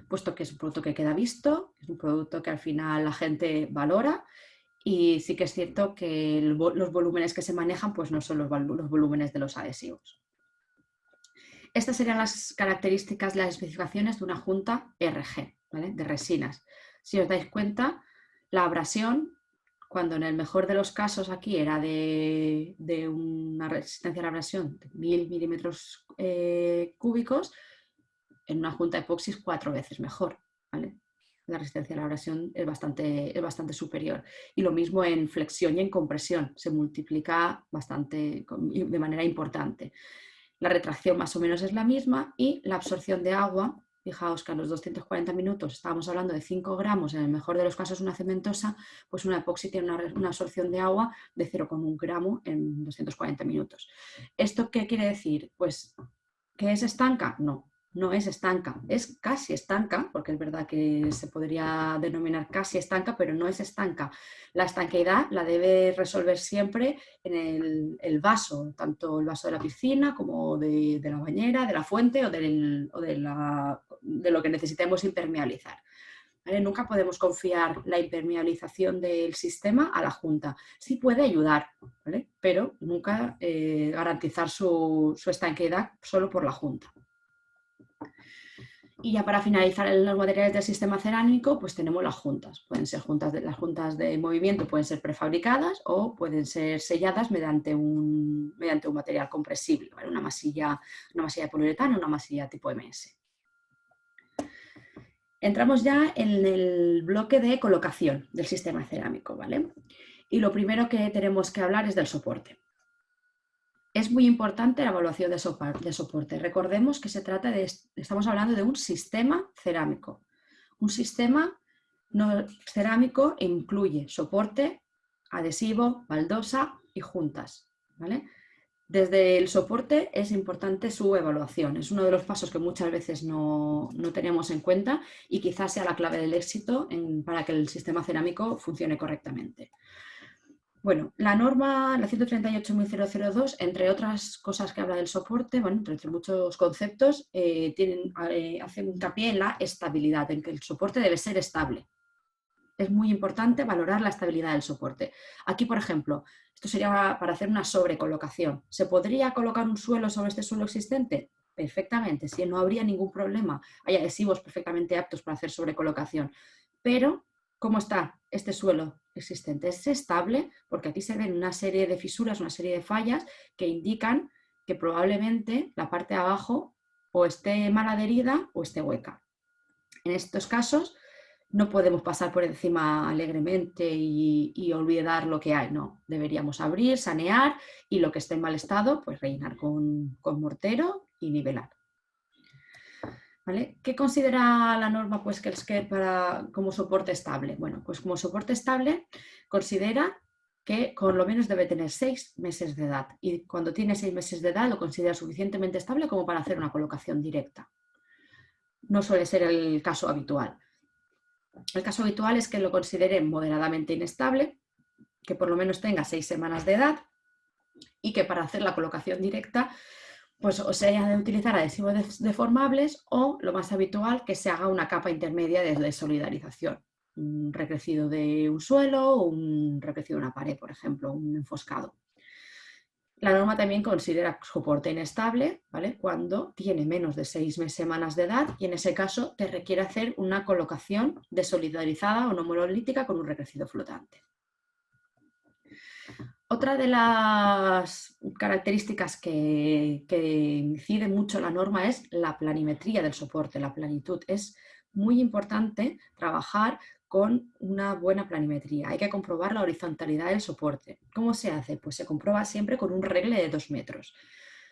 puesto que es un producto que queda visto, es un producto que al final la gente valora. Y sí que es cierto que los volúmenes que se manejan pues no son los volúmenes de los adhesivos. Estas serían las características, las especificaciones de una junta RG, ¿vale? De resinas. Si os dais cuenta, la abrasión, cuando en el mejor de los casos aquí era de una resistencia a la abrasión de 1000 milímetros cúbicos, en una junta epoxis 4 veces mejor, ¿vale? La resistencia a la abrasión es bastante superior. Y lo mismo en flexión y en compresión, se multiplica de manera importante. La retracción más o menos es la misma y la absorción de agua, fijaos que a los 240 minutos estábamos hablando de 5 gramos, en el mejor de los casos una cementosa, pues una epoxi tiene una absorción de agua de 0,1 gramo en 240 minutos. ¿Esto qué quiere decir? Pues ¿que es estanca? No. No es estanca, es casi estanca, porque es verdad que se podría denominar casi estanca, pero no es estanca. La estanqueidad la debe resolver siempre en el vaso, tanto el vaso de la piscina como de la bañera, de la fuente o de lo que necesitemos impermeabilizar. ¿Vale? Nunca podemos confiar la impermeabilización del sistema a la junta. Sí puede ayudar, ¿vale? Pero nunca garantizar su estanqueidad solo por la junta. Y ya para finalizar en los materiales del sistema cerámico, pues tenemos las juntas. Pueden ser las juntas de movimiento, pueden ser prefabricadas o pueden ser selladas mediante un material compresible, ¿vale? Una masilla de poliuretano, una masilla tipo MS. Entramos ya en el bloque de colocación del sistema cerámico, ¿vale? Y lo primero que tenemos que hablar es del soporte. Es muy importante la evaluación de soporte. Recordemos que estamos hablando de un sistema cerámico. Un sistema cerámico incluye soporte, adhesivo, baldosa y juntas, ¿vale? Desde el soporte es importante su evaluación. Es uno de los pasos que muchas veces no tenemos en cuenta y quizás sea la clave del éxito para que el sistema cerámico funcione correctamente. Bueno, la norma, la 138.002, entre otras cosas que habla del soporte, bueno, entre muchos conceptos, hace hincapié en la estabilidad, en que el soporte debe ser estable. Es muy importante valorar la estabilidad del soporte. Aquí, por ejemplo, esto sería para hacer una sobrecolocación. ¿Se podría colocar un suelo sobre este suelo existente? Perfectamente, sí, no habría ningún problema. Hay adhesivos perfectamente aptos para hacer sobrecolocación. Pero, ¿cómo está este suelo existente? ¿Es estable? Porque aquí se ven una serie de fisuras, una serie de fallas que indican que probablemente la parte de abajo o esté mal adherida o esté hueca. En estos casos, no podemos pasar por encima alegremente y olvidar lo que hay, no. Deberíamos abrir, sanear y lo que esté en mal estado, pues rellenar con mortero y nivelar. ¿Vale? ¿Qué considera la norma pues, como soporte estable? Bueno, pues como soporte estable considera que por lo menos debe tener 6 meses de edad y cuando tiene 6 meses de edad lo considera suficientemente estable como para hacer una colocación directa. No suele ser el caso habitual. El caso habitual es que lo consideren moderadamente inestable, que por lo menos tenga 6 semanas de edad y que para hacer la colocación directa pues o se haya de utilizar adhesivos deformables o, lo más habitual, que se haga una capa intermedia de desolidarización. Un recrecido de un suelo o un recrecido de una pared, por ejemplo, un enfoscado. La norma también considera soporte inestable, ¿vale? Cuando tiene menos de 6 semanas de edad y en ese caso te requiere hacer una colocación desolidarizada o no monolítica con un recrecido flotante. Otra de las características que incide mucho la norma es la planimetría del soporte, la planitud. Es muy importante trabajar con una buena planimetría. Hay que comprobar la horizontalidad del soporte. ¿Cómo se hace? Pues se comprueba siempre con un regle de 2 metros.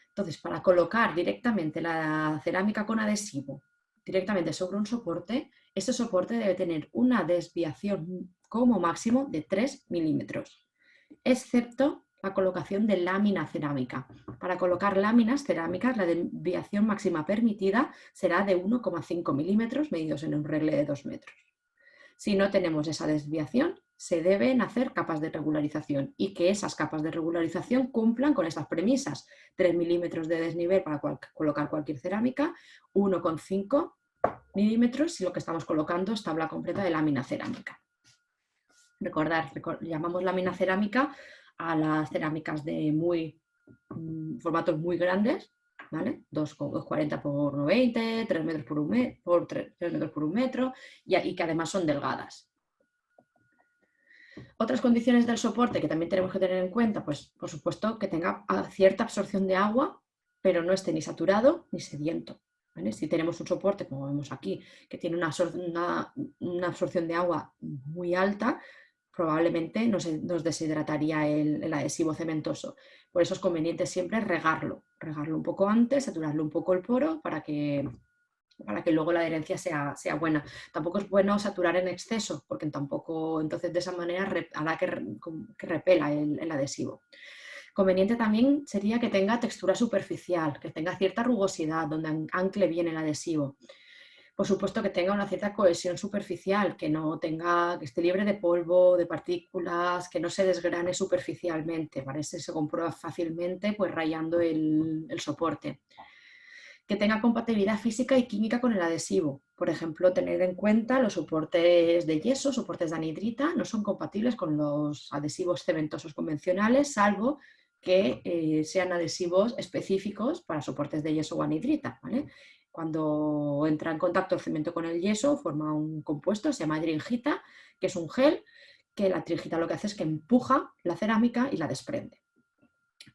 Entonces, para colocar directamente la cerámica con adhesivo directamente sobre un soporte, ese soporte debe tener una desviación como máximo de 3 milímetros. Excepto la colocación de lámina cerámica. Para colocar láminas cerámicas, la desviación máxima permitida será de 1,5 milímetros medidos en un regle de 2 metros. Si no tenemos esa desviación, se deben hacer capas de regularización y que esas capas de regularización cumplan con estas premisas. 3 milímetros de desnivel para colocar cualquier cerámica, 1,5 milímetros si lo que estamos colocando es tabla completa de lámina cerámica. Recordar, llamamos lámina cerámica a las cerámicas de formatos muy grandes, ¿vale? 2,40 por 1,20, 3 metros por 3 metros por 1 metro y que además son delgadas. Otras condiciones del soporte que también tenemos que tener en cuenta, pues por supuesto que tenga cierta absorción de agua, pero no esté ni saturado ni sediento. ¿Vale? Si tenemos un soporte, como vemos aquí, que tiene una absorción de agua muy alta, probablemente nos deshidrataría el adhesivo cementoso. Por eso es conveniente siempre regarlo un poco antes, saturarlo un poco el poro para que luego la adherencia sea buena. Tampoco es bueno saturar en exceso, porque tampoco, entonces de esa manera hará que repela el adhesivo. Conveniente también sería que tenga textura superficial, que tenga cierta rugosidad, donde ancle bien el adhesivo. Por supuesto que tenga una cierta cohesión superficial, que esté libre de polvo, de partículas, que no se desgrane superficialmente. Para eso se comprueba fácilmente pues rayando el soporte. Que tenga compatibilidad física y química con el adhesivo. Por ejemplo, tener en cuenta los soportes de yeso, soportes de anhidrita, no son compatibles con los adhesivos cementosos convencionales, salvo que sean adhesivos específicos para soportes de yeso o anhidrita, ¿vale? Cuando entra en contacto el cemento con el yeso, forma un compuesto, se llama tringita, que es un gel, que la tringita lo que hace es que empuja la cerámica y la desprende.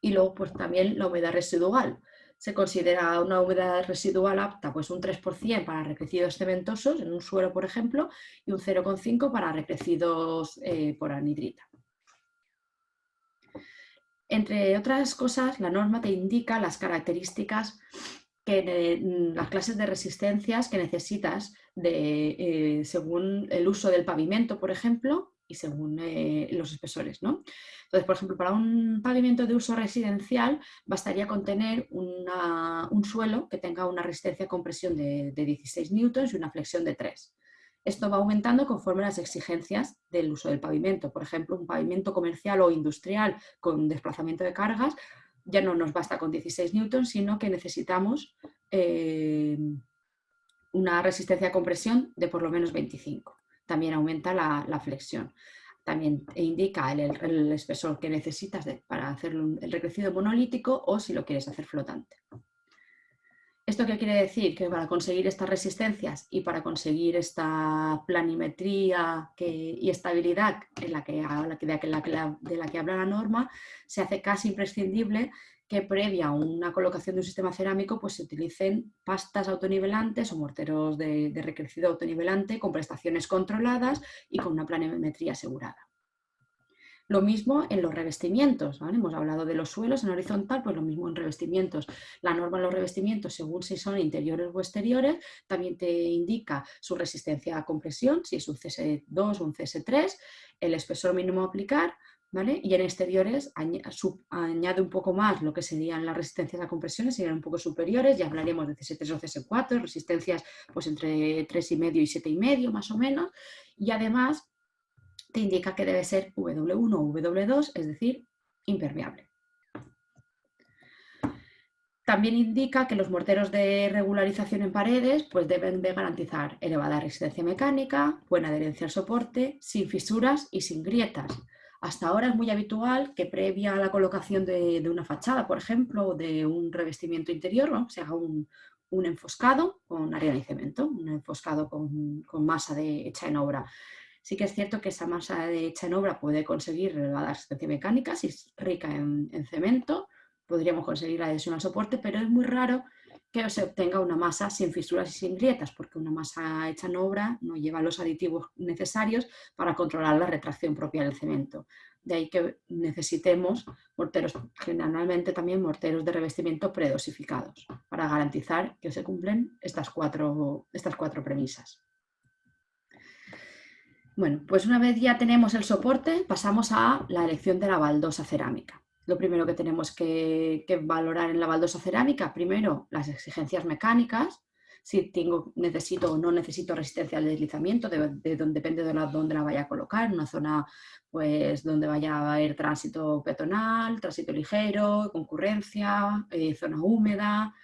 Y luego, pues también la humedad residual. Se considera una humedad residual apta, pues un 3% para recrecidos cementosos en un suelo, por ejemplo, y un 0,5% para recrecidos por anhidrita. Entre otras cosas, la norma te indica las características las clases de resistencias que necesitas según el uso del pavimento, por ejemplo, y según los espesores, ¿no? Entonces, por ejemplo, para un pavimento de uso residencial bastaría con tener un suelo que tenga una resistencia a compresión de 16 newtons y una flexión de 3. Esto va aumentando conforme las exigencias del uso del pavimento. Por ejemplo, un pavimento comercial o industrial con desplazamiento de cargas ya no nos basta con 16 newtons, sino que necesitamos una resistencia a compresión de por lo menos 25. También aumenta la flexión. También indica el espesor que necesitas para hacer el recrecido monolítico o si lo quieres hacer flotante. ¿Esto qué quiere decir? Que para conseguir estas resistencias y para conseguir esta planimetría y estabilidad de la que habla la norma, se hace casi imprescindible que previa a una colocación de un sistema cerámico pues se utilicen pastas autonivelantes o morteros de recrecido autonivelante con prestaciones controladas y con una planimetría asegurada. Lo mismo en los revestimientos, ¿vale? Hemos hablado de los suelos en horizontal, pues lo mismo en revestimientos. La norma en los revestimientos, según si son interiores o exteriores, también te indica su resistencia a compresión, si es un CS2 o un CS3, el espesor mínimo a aplicar, ¿vale? Y en exteriores añade un poco más lo que serían las resistencias a compresiones, serían un poco superiores, ya hablaremos de CS3 o CS4, resistencias pues entre 3,5 y 7,5 más o menos, y además te indica que debe ser W1 o W2, es decir, impermeable. También indica que los morteros de regularización en paredes pues deben de garantizar elevada resistencia mecánica, buena adherencia al soporte, sin fisuras y sin grietas. Hasta ahora es muy habitual que previa a la colocación de una fachada, por ejemplo, o de un revestimiento interior, ¿no?, se haga un enfoscado con arena y cemento, un enfoscado con masa hecha en obra. Sí que es cierto que esa masa hecha en obra puede conseguir elevada resistencia mecánica si es rica en cemento, podríamos conseguir la adhesión al soporte, pero es muy raro que se obtenga una masa sin fisuras y sin grietas, porque una masa hecha en obra no lleva los aditivos necesarios para controlar la retracción propia del cemento. De ahí que necesitemos morteros, generalmente también morteros de revestimiento predosificados, para garantizar que se cumplen estas cuatro premisas. Bueno, pues una vez ya tenemos el soporte, pasamos a la elección de la baldosa cerámica. Lo primero que tenemos que valorar en la baldosa cerámica, primero las exigencias mecánicas, si necesito o no necesito resistencia al deslizamiento, depende de dónde la vaya a colocar, en una zona pues, donde vaya a haber tránsito peatonal, tránsito ligero, concurrencia, zona húmeda.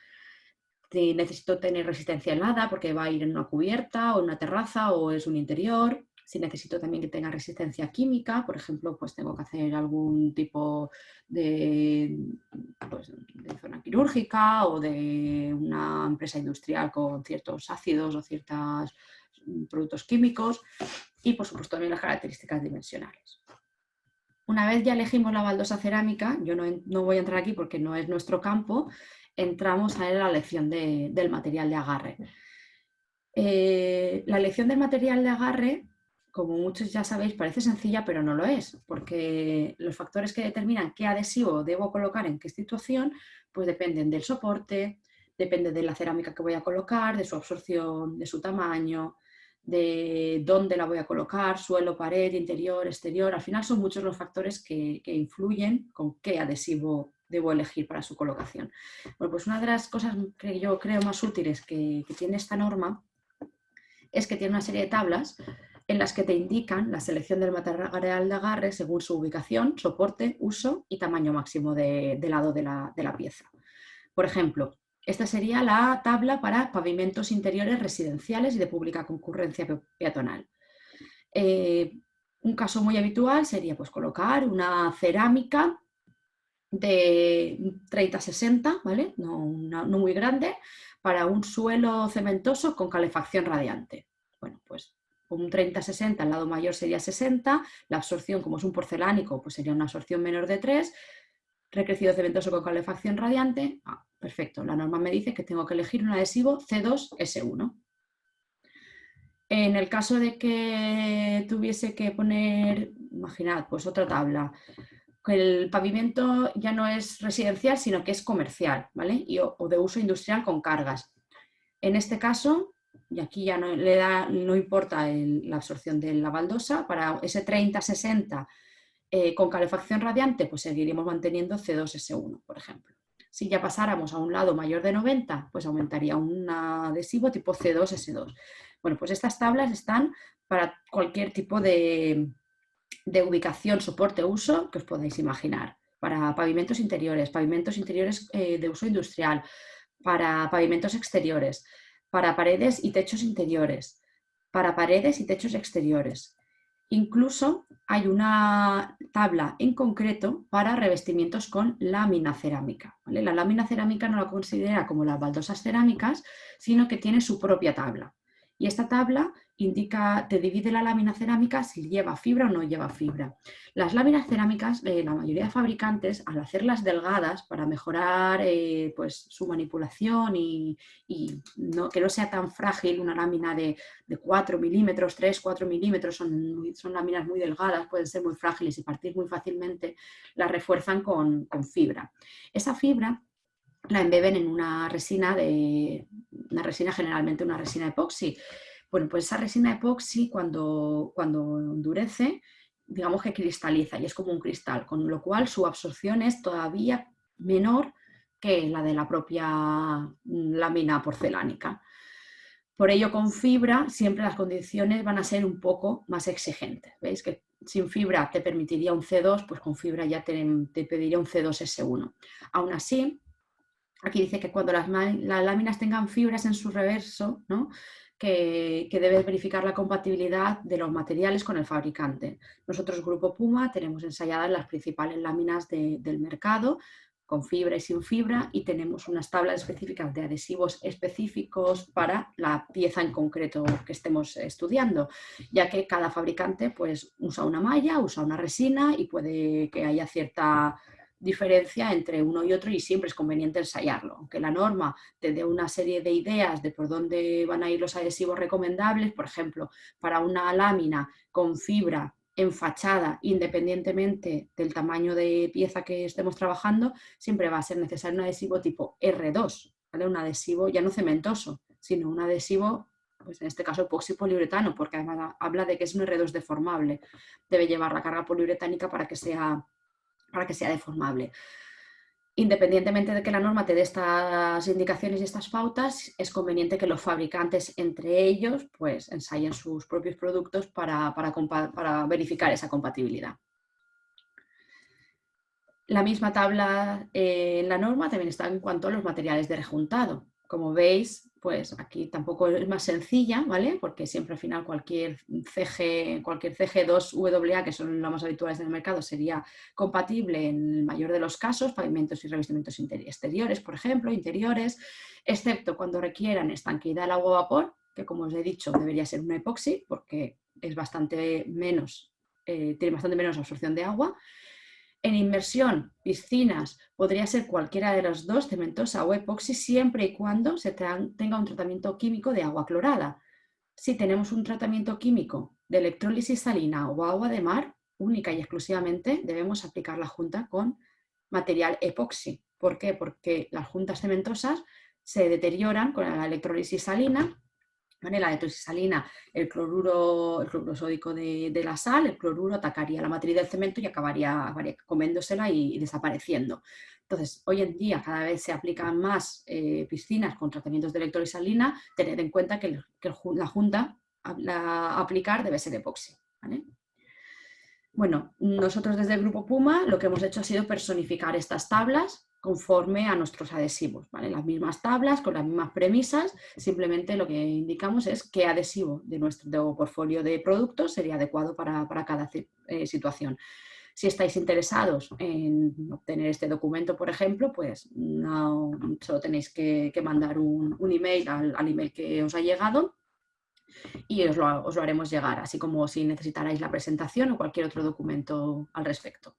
Si necesito tener resistencia helada porque va a ir en una cubierta o en una terraza o es un interior. Si necesito también que tenga resistencia química, por ejemplo, pues tengo que hacer algún tipo de zona quirúrgica o de una empresa industrial con ciertos ácidos o ciertos productos químicos y, por supuesto, también las características dimensionales. Una vez ya elegimos la baldosa cerámica, yo no voy a entrar aquí porque no es nuestro campo, entramos a la elección del material de agarre. La elección del material de agarre, como muchos ya sabéis, parece sencilla, pero no lo es, porque los factores que determinan qué adhesivo debo colocar en qué situación, pues dependen del soporte, depende de la cerámica que voy a colocar, de su absorción, de su tamaño, de dónde la voy a colocar, suelo, pared, interior, exterior. Al final son muchos los factores que influyen con qué adhesivo debo elegir para su colocación. Bueno, pues una de las cosas que yo creo más útiles que tiene esta norma es que tiene una serie de tablas en las que te indican la selección del material de agarre según su ubicación, soporte, uso y tamaño máximo de lado de la pieza. Por ejemplo, esta sería la tabla para pavimentos interiores residenciales y de pública concurrencia peatonal. Un caso muy habitual sería pues, colocar una cerámica de 30-60, ¿vale? No muy grande, para un suelo cementoso con calefacción radiante. Bueno, pues un 30-60, el lado mayor sería 60, la absorción, como es un porcelánico, pues sería una absorción menor de 3, recrecido cementoso con calefacción radiante, perfecto, la norma me dice que tengo que elegir un adhesivo C2S1. En el caso de que tuviese que poner, imaginad, pues otra tabla, el pavimento ya no es residencial, sino que es comercial, ¿vale? O de uso industrial con cargas. En este caso, y aquí ya no importa la absorción de la baldosa, para ese 30-60 con calefacción radiante, pues seguiremos manteniendo C2S1, por ejemplo. Si ya pasáramos a un lado mayor de 90, pues aumentaría un adhesivo tipo C2S2. Bueno, pues estas tablas están para cualquier tipo de ubicación, soporte, uso que os podáis imaginar. Para pavimentos interiores de uso industrial, para pavimentos exteriores, para paredes y techos interiores, para paredes y techos exteriores. Incluso hay una tabla en concreto para revestimientos con lámina cerámica, ¿vale? La lámina cerámica no la considera como las baldosas cerámicas, sino que tiene su propia tabla. Y esta tabla te divide la lámina cerámica si lleva fibra o no lleva fibra. Las láminas cerámicas, la mayoría de fabricantes, al hacerlas delgadas para mejorar pues, su manipulación y que no sea tan frágil, una lámina de 4 milímetros, 3-4 milímetros, son láminas muy delgadas, pueden ser muy frágiles y partir muy fácilmente, las refuerzan con fibra. Esa fibra la embeben en una resina, generalmente una resina epoxi. Bueno, pues esa resina epoxi cuando endurece, digamos que cristaliza y es como un cristal, con lo cual su absorción es todavía menor que la de la propia lámina porcelánica. Por ello, con fibra siempre las condiciones van a ser un poco más exigentes. ¿Veis que sin fibra te permitiría un C2, pues con fibra ya te pediría un C2S1. Aún así, aquí dice que cuando las láminas tengan fibras en su reverso, ¿no? que debes verificar la compatibilidad de los materiales con el fabricante. Nosotros, Grupo Puma, tenemos ensayadas las principales láminas del mercado, con fibra y sin fibra, y tenemos unas tablas específicas de adhesivos específicos para la pieza en concreto que estemos estudiando, ya que cada fabricante pues, usa una malla, usa una resina y puede que haya cierta diferencia entre uno y otro y siempre es conveniente ensayarlo. Aunque la norma te dé una serie de ideas de por dónde van a ir los adhesivos recomendables, por ejemplo, para una lámina con fibra en fachada, independientemente del tamaño de pieza que estemos trabajando, siempre va a ser necesario un adhesivo tipo R2, ¿vale? Un adhesivo ya no cementoso, sino un adhesivo, pues en este caso epoxi poliuretano, porque además habla de que es un R2 deformable. Debe llevar la carga poliuretánica para que sea deformable. Independientemente de que la norma te dé estas indicaciones y estas pautas, es conveniente que los fabricantes entre ellos pues, ensayen sus propios productos para verificar esa compatibilidad. La misma tabla en la norma también está en cuanto a los materiales de rejuntado. Como veis, pues aquí tampoco es más sencilla, ¿vale? Porque siempre al final cualquier CG2WA, que son las más habituales en el mercado, sería compatible en el mayor de los casos, pavimentos y revestimientos exteriores, por ejemplo, interiores, excepto cuando requieran estanqueidad al agua-vapor, que como os he dicho debería ser una epoxi, porque es bastante menos, tiene bastante menos absorción de agua. En inmersión, piscinas, podría ser cualquiera de los dos, cementosa o epoxi, siempre y cuando se tenga un tratamiento químico de agua clorada. Si tenemos un tratamiento químico de electrólisis salina o agua de mar, única y exclusivamente debemos aplicar la junta con material epoxi. ¿Por qué? Porque las juntas cementosas se deterioran con la electrólisis salina. ¿Vale? La electrólisis salina, el cloruro sódico de la sal, el cloruro atacaría la matriz del cemento y acabaría comiéndosela y desapareciendo. Entonces, hoy en día cada vez se aplican más piscinas con tratamientos de electrólisis salina, tened en cuenta que la junta a aplicar debe ser epoxi. ¿Vale? Bueno, nosotros desde el Grupo Puma lo que hemos hecho ha sido personificar estas tablas conforme a nuestros adhesivos, ¿vale? Las mismas tablas, con las mismas premisas, simplemente lo que indicamos es qué adhesivo de nuestro portfolio de productos sería adecuado para cada situación. Si estáis interesados en obtener este documento, por ejemplo, pues no, solo tenéis que mandar un email al email que os ha llegado y os lo haremos llegar, así como si necesitarais la presentación o cualquier otro documento al respecto.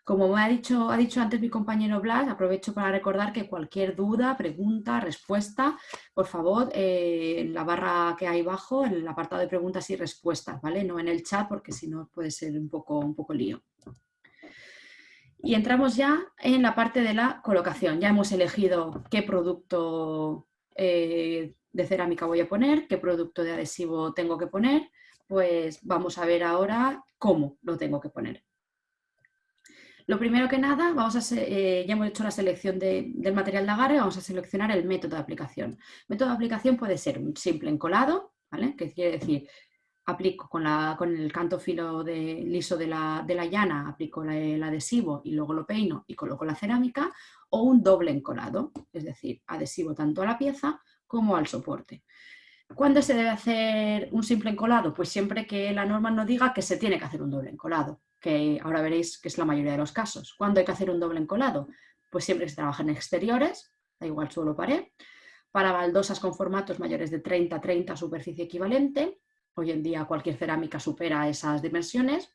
Como me ha dicho antes mi compañero Blas, aprovecho para recordar que cualquier duda, pregunta, respuesta, por favor, en la barra que hay abajo, en el apartado de preguntas y respuestas, ¿vale? No en el chat, porque si no puede ser un poco lío. Y entramos ya en la parte de la colocación. Ya hemos elegido qué producto de cerámica voy a poner, qué producto de adhesivo tengo que poner. Pues vamos a ver ahora cómo lo tengo que poner. Lo primero que nada, ya hemos hecho la selección del material de agarre, vamos a seleccionar el método de aplicación. El método de aplicación puede ser un simple encolado, ¿vale? Que quiere decir, aplico con el canto filo liso de la llana, aplico el adhesivo y luego lo peino y coloco la cerámica, o un doble encolado, es decir, adhesivo tanto a la pieza como al soporte. ¿Cuándo se debe hacer un simple encolado? Pues siempre que la norma nos diga que se tiene que hacer un doble encolado, que ahora veréis que es la mayoría de los casos. ¿Cuándo hay que hacer un doble encolado? Pues siempre que se trabaja en exteriores, da igual suelo o pared, para baldosas con formatos mayores de 30-30 superficie equivalente. Hoy en día cualquier cerámica supera esas dimensiones.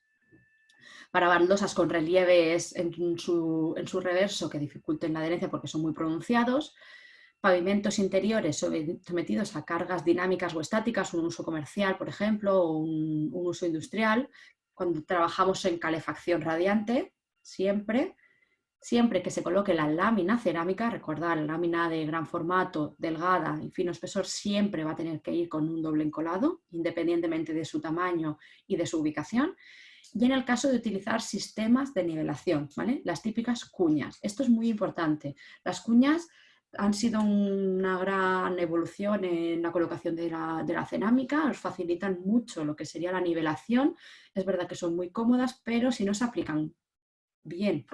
Para baldosas con relieves en su reverso que dificulten la adherencia porque son muy pronunciados. Pavimentos interiores sometidos a cargas dinámicas o estáticas, un uso comercial, por ejemplo, o un uso industrial. Cuando trabajamos en calefacción radiante, siempre que se coloque la lámina cerámica, recordad, la lámina de gran formato, delgada y fino espesor, siempre va a tener que ir con un doble encolado, independientemente de su tamaño y de su ubicación. Y en el caso de utilizar sistemas de nivelación, ¿vale? Las típicas cuñas. Esto es muy importante. Las cuñas han sido una gran evolución en la colocación de la cerámica, nos facilitan mucho lo que sería la nivelación. Es verdad que son muy cómodas, pero si no se aplican bien,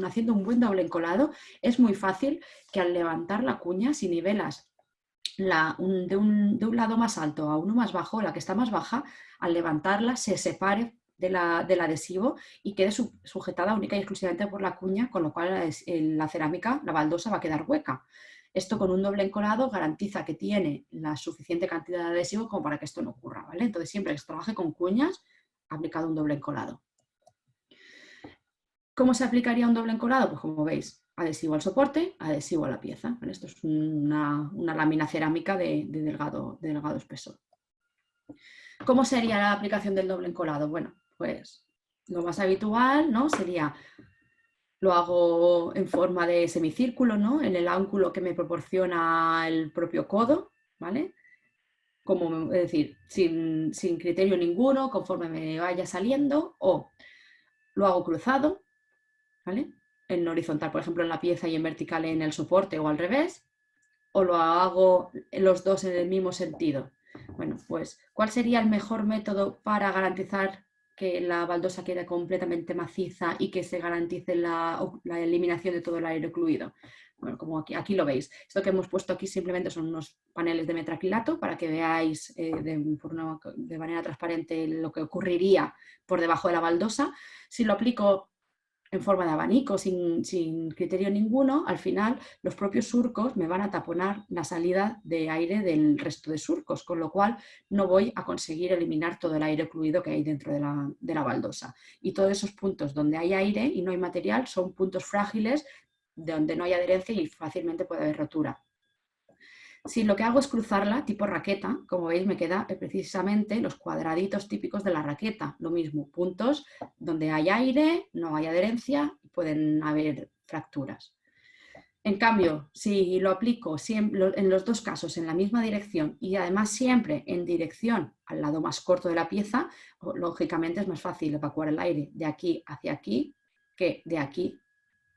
haciendo un buen doble encolado, es muy fácil que al levantar la cuña, si nivelas de un lado más alto a uno más bajo, la que está más baja, al levantarla se separe del adhesivo y quede sujetada única y exclusivamente por la cuña, con lo cual la cerámica, la baldosa, va a quedar hueca. Esto con un doble encolado garantiza que tiene la suficiente cantidad de adhesivo como para que esto no ocurra, ¿vale? Entonces siempre que se trabaje con cuñas, aplicado un doble encolado. ¿Cómo se aplicaría un doble encolado? Pues como veis, adhesivo al soporte, adhesivo a la pieza. ¿Vale? Esto es una lámina cerámica de delgado espesor. ¿Cómo sería la aplicación del doble encolado? Bueno, pues lo más habitual, ¿no? Sería, lo hago en forma de semicírculo, ¿no? En el ángulo que me proporciona el propio codo, ¿vale? Es decir, sin criterio ninguno, conforme me vaya saliendo, o lo hago cruzado, ¿vale? En horizontal, por ejemplo, en la pieza y en vertical en el soporte o al revés, o lo hago los dos en el mismo sentido. Bueno, pues, ¿cuál sería el mejor método para garantizar que la baldosa quede completamente maciza y que se garantice la eliminación de todo el aire ocluido? Bueno, como aquí lo veis. Esto que hemos puesto aquí simplemente son unos paneles de metacrilato para que veáis de manera transparente lo que ocurriría por debajo de la baldosa. Si lo aplico en forma de abanico, sin criterio ninguno, al final los propios surcos me van a taponar la salida de aire del resto de surcos, con lo cual no voy a conseguir eliminar todo el aire ocluido que hay dentro de la baldosa. Y todos esos puntos donde hay aire y no hay material son puntos frágiles donde no hay adherencia y fácilmente puede haber rotura. Si lo que hago es cruzarla tipo raqueta, como veis me queda precisamente los cuadraditos típicos de la raqueta. Lo mismo, puntos donde hay aire, no hay adherencia, pueden haber fracturas. En cambio, si lo aplico siempre, en los dos casos en la misma dirección y además siempre en dirección al lado más corto de la pieza, lógicamente es más fácil evacuar el aire de aquí hacia aquí que de aquí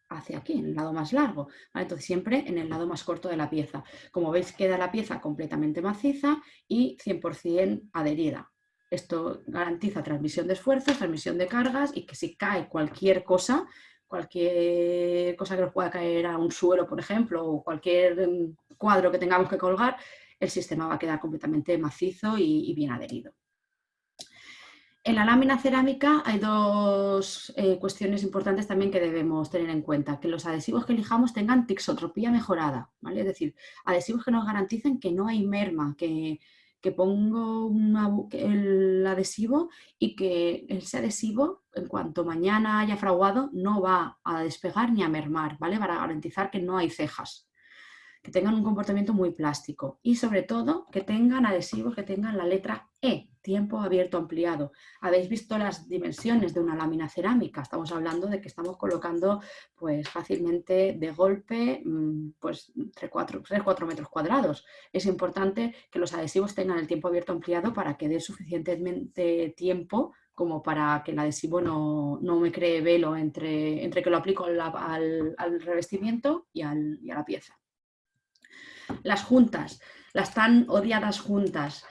hacia aquí, en el lado más largo. ¿Vale? Entonces siempre en el lado más corto de la pieza. Como veis queda la pieza completamente maciza y 100% adherida. Esto garantiza transmisión de esfuerzos, transmisión de cargas y que si cae cualquier cosa que nos pueda caer a un suelo, por ejemplo, o cualquier cuadro que tengamos que colgar, el sistema va a quedar completamente macizo y bien adherido. En la lámina cerámica hay dos cuestiones importantes también que debemos tener en cuenta. Que los adhesivos que elijamos tengan tixotropía mejorada, ¿vale? Es decir, adhesivos que nos garanticen que no hay merma, que pongo el adhesivo y que ese adhesivo, en cuanto mañana haya fraguado, no va a despegar ni a mermar, ¿vale? Para garantizar que no hay cejas. Que tengan un comportamiento muy plástico y sobre todo que tengan adhesivos que tengan la letra E, tiempo abierto ampliado. ¿Habéis visto las dimensiones de una lámina cerámica? Estamos hablando de que estamos colocando pues, fácilmente de golpe pues, 3-4 metros cuadrados. Es importante que los adhesivos tengan el tiempo abierto ampliado para que dé suficientemente tiempo como para que el adhesivo no me cree velo entre que lo aplico al revestimiento y a la pieza. Las juntas, las tan odiadas juntas.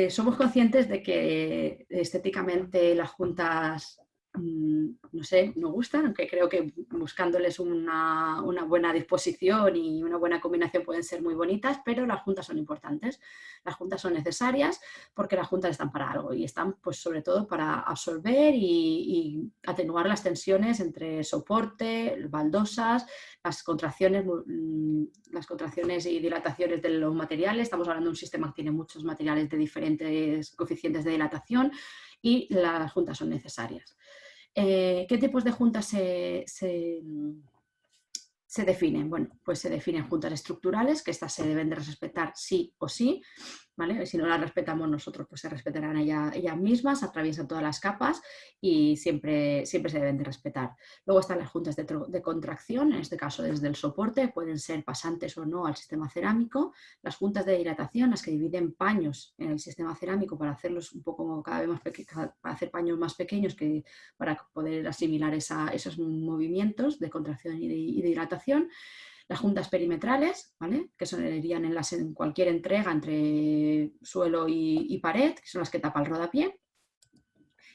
Somos conscientes de que estéticamente las juntas, no sé, nos gustan, aunque creo que buscándoles una buena disposición y una buena combinación pueden ser muy bonitas, pero las juntas son importantes. Las juntas son necesarias porque las juntas están para algo y están pues sobre todo para absorber y atenuar las tensiones entre soporte, baldosas, las contracciones y dilataciones de los materiales. Estamos hablando de un sistema que tiene muchos materiales de diferentes coeficientes de dilatación y las juntas son necesarias. ¿Qué tipos de juntas se definen? Bueno, pues se definen juntas estructurales, que estas se deben de respetar sí o sí, ¿vale? Si no las respetamos nosotros, pues se respetarán ellas mismas, atraviesan todas las capas y siempre se deben de respetar. Luego están las juntas de contracción, en este caso desde el soporte, pueden ser pasantes o no al sistema cerámico. Las juntas de dilatación, las que dividen paños en el sistema cerámico para hacerlos un poco cada vez más pequeños, para hacer paños más pequeños para poder asimilar esos movimientos de contracción y de dilatación. Las juntas perimetrales, ¿vale? Que serían en cualquier entrega entre suelo y pared, que son las que tapa el rodapié.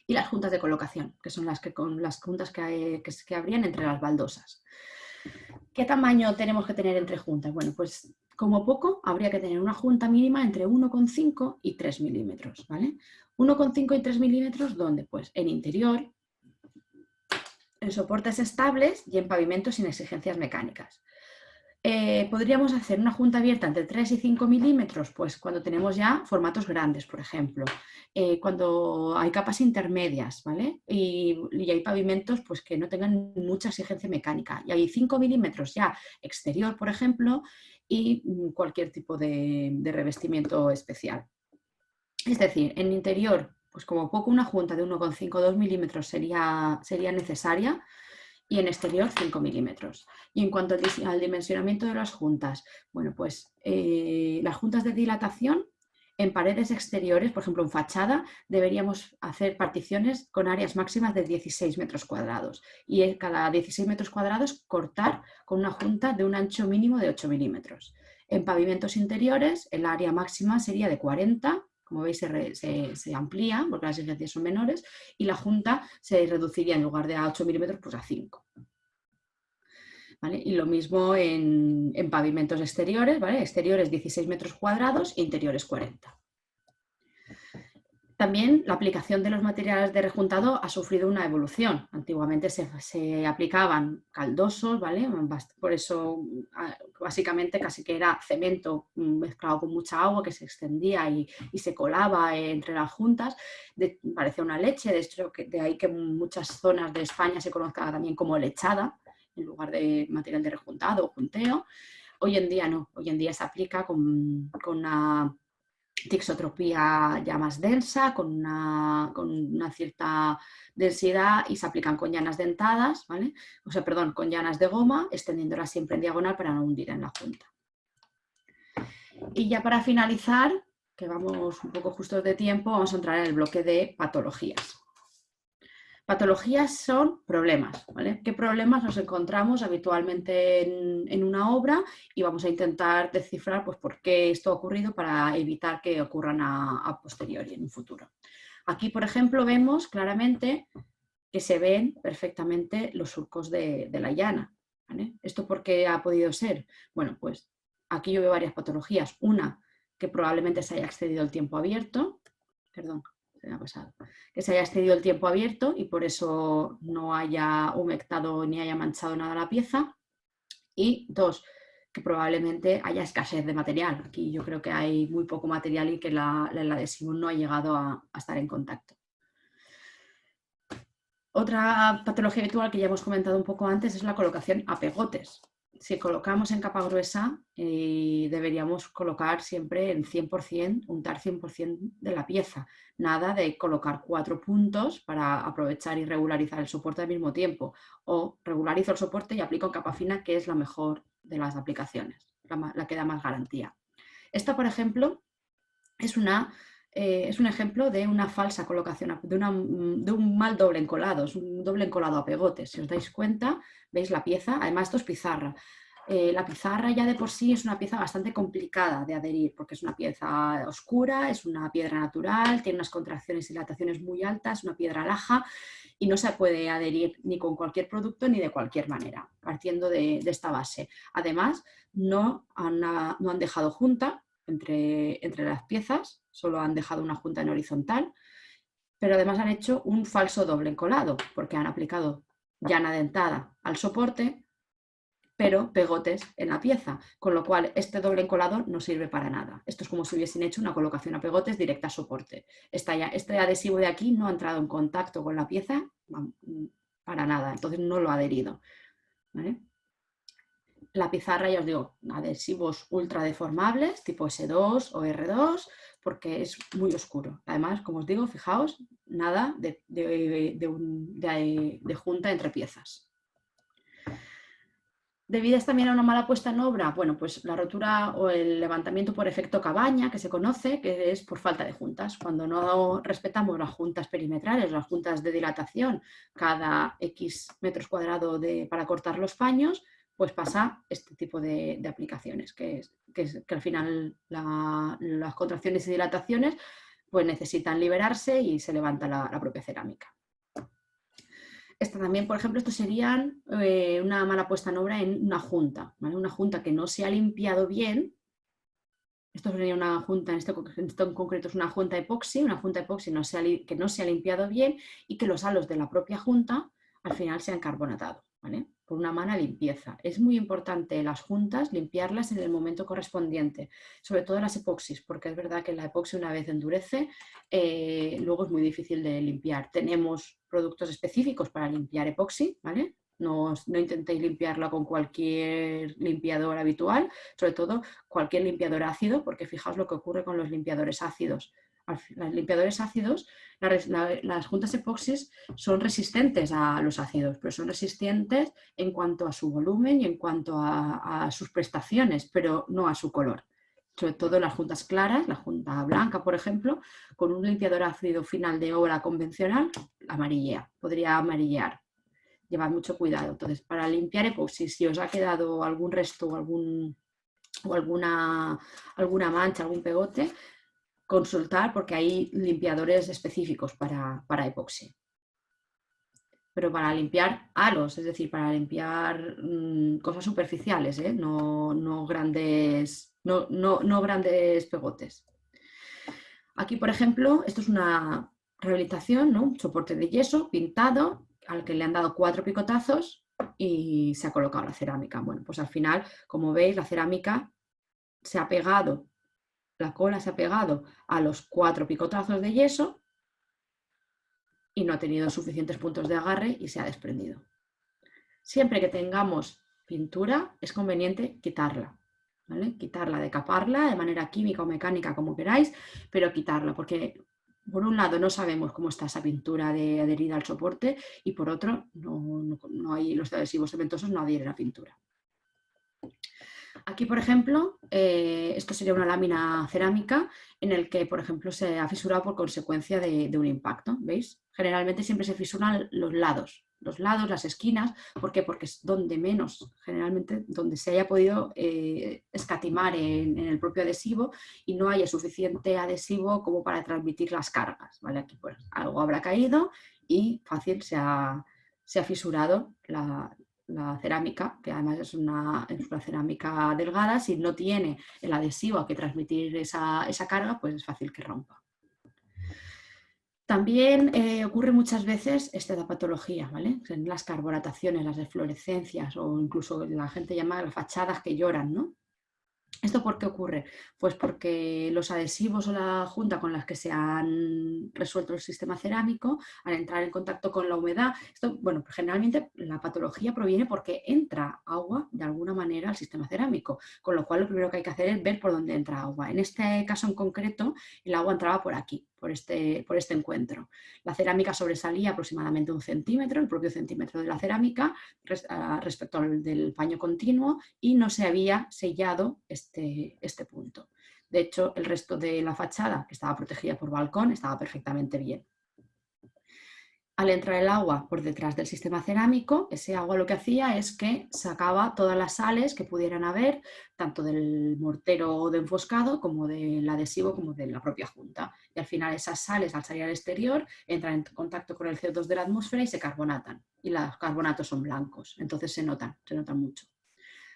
Y las juntas de colocación, que son las juntas que habrían entre las baldosas. ¿Qué tamaño tenemos que tener entre juntas? Bueno, pues como poco habría que tener una junta mínima entre 1,5 y 3 milímetros, ¿vale? 1,5 y 3 milímetros, ¿dónde? Pues en interior, en soportes estables y en pavimentos sin exigencias mecánicas. Podríamos hacer una junta abierta entre 3 y 5 milímetros, pues cuando tenemos ya formatos grandes, por ejemplo, cuando hay capas intermedias, ¿vale? Y hay pavimentos pues, que no tengan mucha exigencia mecánica. Y hay 5 milímetros ya exterior, por ejemplo, y cualquier tipo de revestimiento especial. Es decir, en interior, pues como poco una junta de 1,5 o 2 milímetros sería necesaria, y en exterior 5 milímetros. Y en cuanto al dimensionamiento de las juntas, bueno, pues las juntas de dilatación en paredes exteriores, por ejemplo en fachada, deberíamos hacer particiones con áreas máximas de 16 metros cuadrados y cada 16 metros cuadrados cortar con una junta de un ancho mínimo de 8 milímetros. En pavimentos interiores el área máxima sería de 40. Como veis, se amplía porque las exigencias son menores y la junta se reduciría en lugar de a 8 milímetros pues a 5. ¿Vale? Y lo mismo en pavimentos exteriores, ¿vale? Exteriores 16 metros cuadrados, interiores 40. También la aplicación de los materiales de rejuntado ha sufrido una evolución. Antiguamente se aplicaban caldosos, ¿vale? Por eso básicamente casi que era cemento mezclado con mucha agua que se extendía y se colaba entre las juntas. Parecía una leche, de hecho de ahí que en muchas zonas de España se conozca también como lechada en lugar de material de rejuntado o junteo. Hoy en día no, hoy en día se aplica con una tixotropía ya más densa, con una cierta densidad y se aplican con llanas dentadas, ¿vale? O sea, perdón, con llanas de goma, extendiéndolas siempre en diagonal para no hundir en la junta. Y ya para finalizar, que vamos un poco justos de tiempo, vamos a entrar en el bloque de patologías. Patologías son problemas, ¿vale? ¿Qué problemas nos encontramos habitualmente en una obra? Y vamos a intentar descifrar pues, por qué esto ha ocurrido para evitar que ocurran a posteriori, en un futuro. Aquí, por ejemplo, vemos claramente que se ven perfectamente los surcos de la llana, ¿vale? ¿Esto por qué ha podido ser? Bueno, pues aquí yo veo varias patologías. Una, que probablemente se haya excedido el tiempo abierto, perdón, se me ha pasado, que se haya excedido el tiempo abierto y por eso no haya humectado ni haya manchado nada la pieza. Y dos, que probablemente haya escasez de material. Aquí yo creo que hay muy poco material y que el adhesivo no ha llegado a estar en contacto. Otra patología habitual que ya hemos comentado un poco antes es la colocación a pegotes. si colocamos en capa gruesa, deberíamos colocar siempre en 100%, untar 100% de la pieza. Nada de colocar 4 puntos para aprovechar y regularizar el soporte al mismo tiempo. O regularizo el soporte y aplico en capa fina, que es la mejor de las aplicaciones, la que da más garantía. Esta, por ejemplo, es un ejemplo de una falsa colocación, de un mal doble encolado, es un doble encolado a pegotes. Si os dais cuenta, veis la pieza, además esto es pizarra. La pizarra ya de por sí es una pieza bastante complicada de adherir, porque es una pieza oscura, es una piedra natural, tiene unas contracciones y dilataciones muy altas, una piedra laja, y no se puede adherir ni con cualquier producto ni de cualquier manera, partiendo de esta base. Además, no han dejado junta entre las piezas, solo han dejado una junta en horizontal, pero además han hecho un falso doble encolado, porque han aplicado llana dentada al soporte, pero pegotes en la pieza, con lo cual este doble encolado no sirve para nada. Esto es como si hubiesen hecho una colocación a pegotes directa a soporte. Este adhesivo de aquí no ha entrado en contacto con la pieza para nada, entonces no lo ha adherido, ¿vale? La pizarra, ya os digo, adhesivos ultra deformables, tipo S2 o R2, porque es muy oscuro. Además, como os digo, fijaos, nada de junta entre piezas. Debidas también a una mala puesta en obra, bueno, pues la rotura o el levantamiento por efecto cabaña, que se conoce, que es por falta de juntas. Cuando no respetamos las juntas perimetrales, las juntas de dilatación, cada X metros cuadrados para cortar los paños, pues pasa este tipo de aplicaciones, que al final las contracciones y dilataciones pues necesitan liberarse y se levanta la propia cerámica. Esta también, por ejemplo, esto sería una mala puesta en obra en una junta, ¿vale? Una junta que no se ha limpiado bien. Esto sería una junta, esto en concreto es una junta epoxi que no se ha limpiado bien y que los halos de la propia junta al final se han carbonatado, ¿vale? Por una mala limpieza. Es muy importante las juntas limpiarlas en el momento correspondiente, sobre todo las epoxis, porque es verdad que la epoxi una vez endurece, luego es muy difícil de limpiar. Tenemos productos específicos para limpiar epoxi, ¿vale? No intentéis limpiarla con cualquier limpiador habitual, sobre todo cualquier limpiador ácido, porque fijaos lo que ocurre con los limpiadores ácidos. Los limpiadores ácidos, las juntas epoxis son resistentes a los ácidos, pero son resistentes en cuanto a su volumen y en cuanto a sus prestaciones, pero no a su color. Sobre todo las juntas claras, la junta blanca, por ejemplo, con un limpiador ácido final de obra convencional, amarillea, podría amarillear. Llevad mucho cuidado. Entonces, para limpiar epoxi, si os ha quedado algún resto o alguna mancha, algún pegote, consultar porque hay limpiadores específicos para epoxi. Pero para limpiar halos, es decir, para limpiar cosas superficiales, no grandes pegotes. Aquí, por ejemplo, esto es una rehabilitación, ¿no? Un soporte de yeso pintado, al que le han dado 4 picotazos y se ha colocado la cerámica. Bueno, pues al final, como veis, la cerámica se ha pegado, la cola se ha pegado a los 4 picotazos de yeso y no ha tenido suficientes puntos de agarre y se ha desprendido. Siempre que tengamos pintura, es conveniente quitarla, ¿vale? Quitarla, decaparla de manera química o mecánica, como queráis, pero quitarla, porque por un lado no sabemos cómo está esa pintura adherida al soporte y por otro no hay, los adhesivos cementosos no adhieren a pintura. Aquí, por ejemplo, esto sería una lámina cerámica en el que, por ejemplo, se ha fisurado por consecuencia de un impacto, ¿veis? Generalmente siempre se fisuran los lados, las esquinas. ¿Por qué? Porque es donde menos, generalmente, donde se haya podido escatimar en el propio adhesivo y no haya suficiente adhesivo como para transmitir las cargas, ¿vale? Aquí pues algo habrá caído y fácil se ha fisurado la cerámica, que además es una cerámica delgada. Si no tiene el adhesivo que transmitir esa carga, pues es fácil que rompa. También ocurre muchas veces esta patología, ¿vale? En las carbonataciones, las deflorescencias o incluso la gente llama las fachadas que lloran, ¿no? ¿Esto por qué ocurre? Pues porque los adhesivos o la junta con las que se han resuelto el sistema cerámico, al entrar en contacto con la humedad, esto, bueno, pues generalmente la patología proviene porque entra agua de alguna manera al sistema cerámico, con lo cual lo primero que hay que hacer es ver por dónde entra agua. En este caso en concreto, el agua entraba por aquí, por este encuentro. La cerámica sobresalía aproximadamente 1 centímetro, el propio centímetro de la cerámica, respecto al del paño continuo, y no se había sellado este punto. De hecho, el resto de la fachada, que estaba protegida por balcón, estaba perfectamente bien. Al entrar el agua por detrás del sistema cerámico, ese agua lo que hacía es que sacaba todas las sales que pudieran haber, tanto del mortero de enfoscado como del adhesivo como de la propia junta. Y al final esas sales, al salir al exterior, entran en contacto con el CO2 de la atmósfera y se carbonatan. Y los carbonatos son blancos, entonces se notan mucho.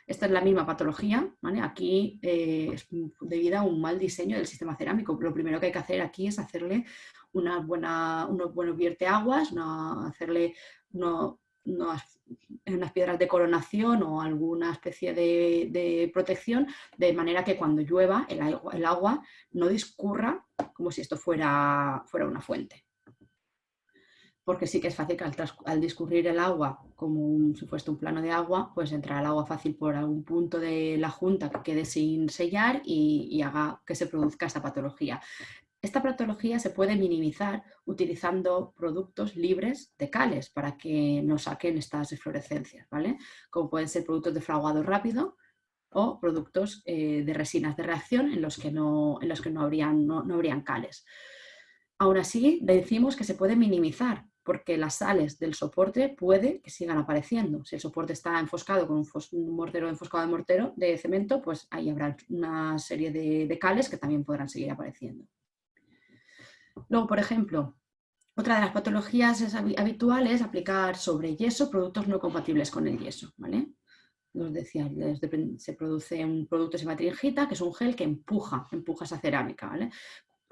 Esta es la misma patología, ¿vale? Aquí es debido a un mal diseño del sistema cerámico. Lo primero que hay que hacer aquí es hacerle unos buenos vierteaguas, hacerle unas piedras de coronación o alguna especie de protección, de manera que cuando llueva el agua no discurra como si esto fuera una fuente. Porque sí que es fácil que al discurrir el agua como si fuese un plano de agua, pues entra el agua fácil por algún punto de la junta que quede sin sellar y haga que se produzca esta patología. Esta patología se puede minimizar utilizando productos libres de cales para que no saquen estas eflorescencias, ¿vale? Como pueden ser productos de fraguado rápido o productos de resinas de reacción en los que no habrían cales. Aún así, decimos que se puede minimizar porque las sales del soporte puede que sigan apareciendo. Si el soporte está enfoscado con un mortero enfoscado de cemento, pues ahí habrá una serie de cales que también podrán seguir apareciendo. Luego, por ejemplo, otra de las patologías habituales es aplicar sobre yeso productos no compatibles con el yeso, ¿vale? Nos decía, se produce un producto sematringita, que es un gel que empuja esa cerámica, ¿vale?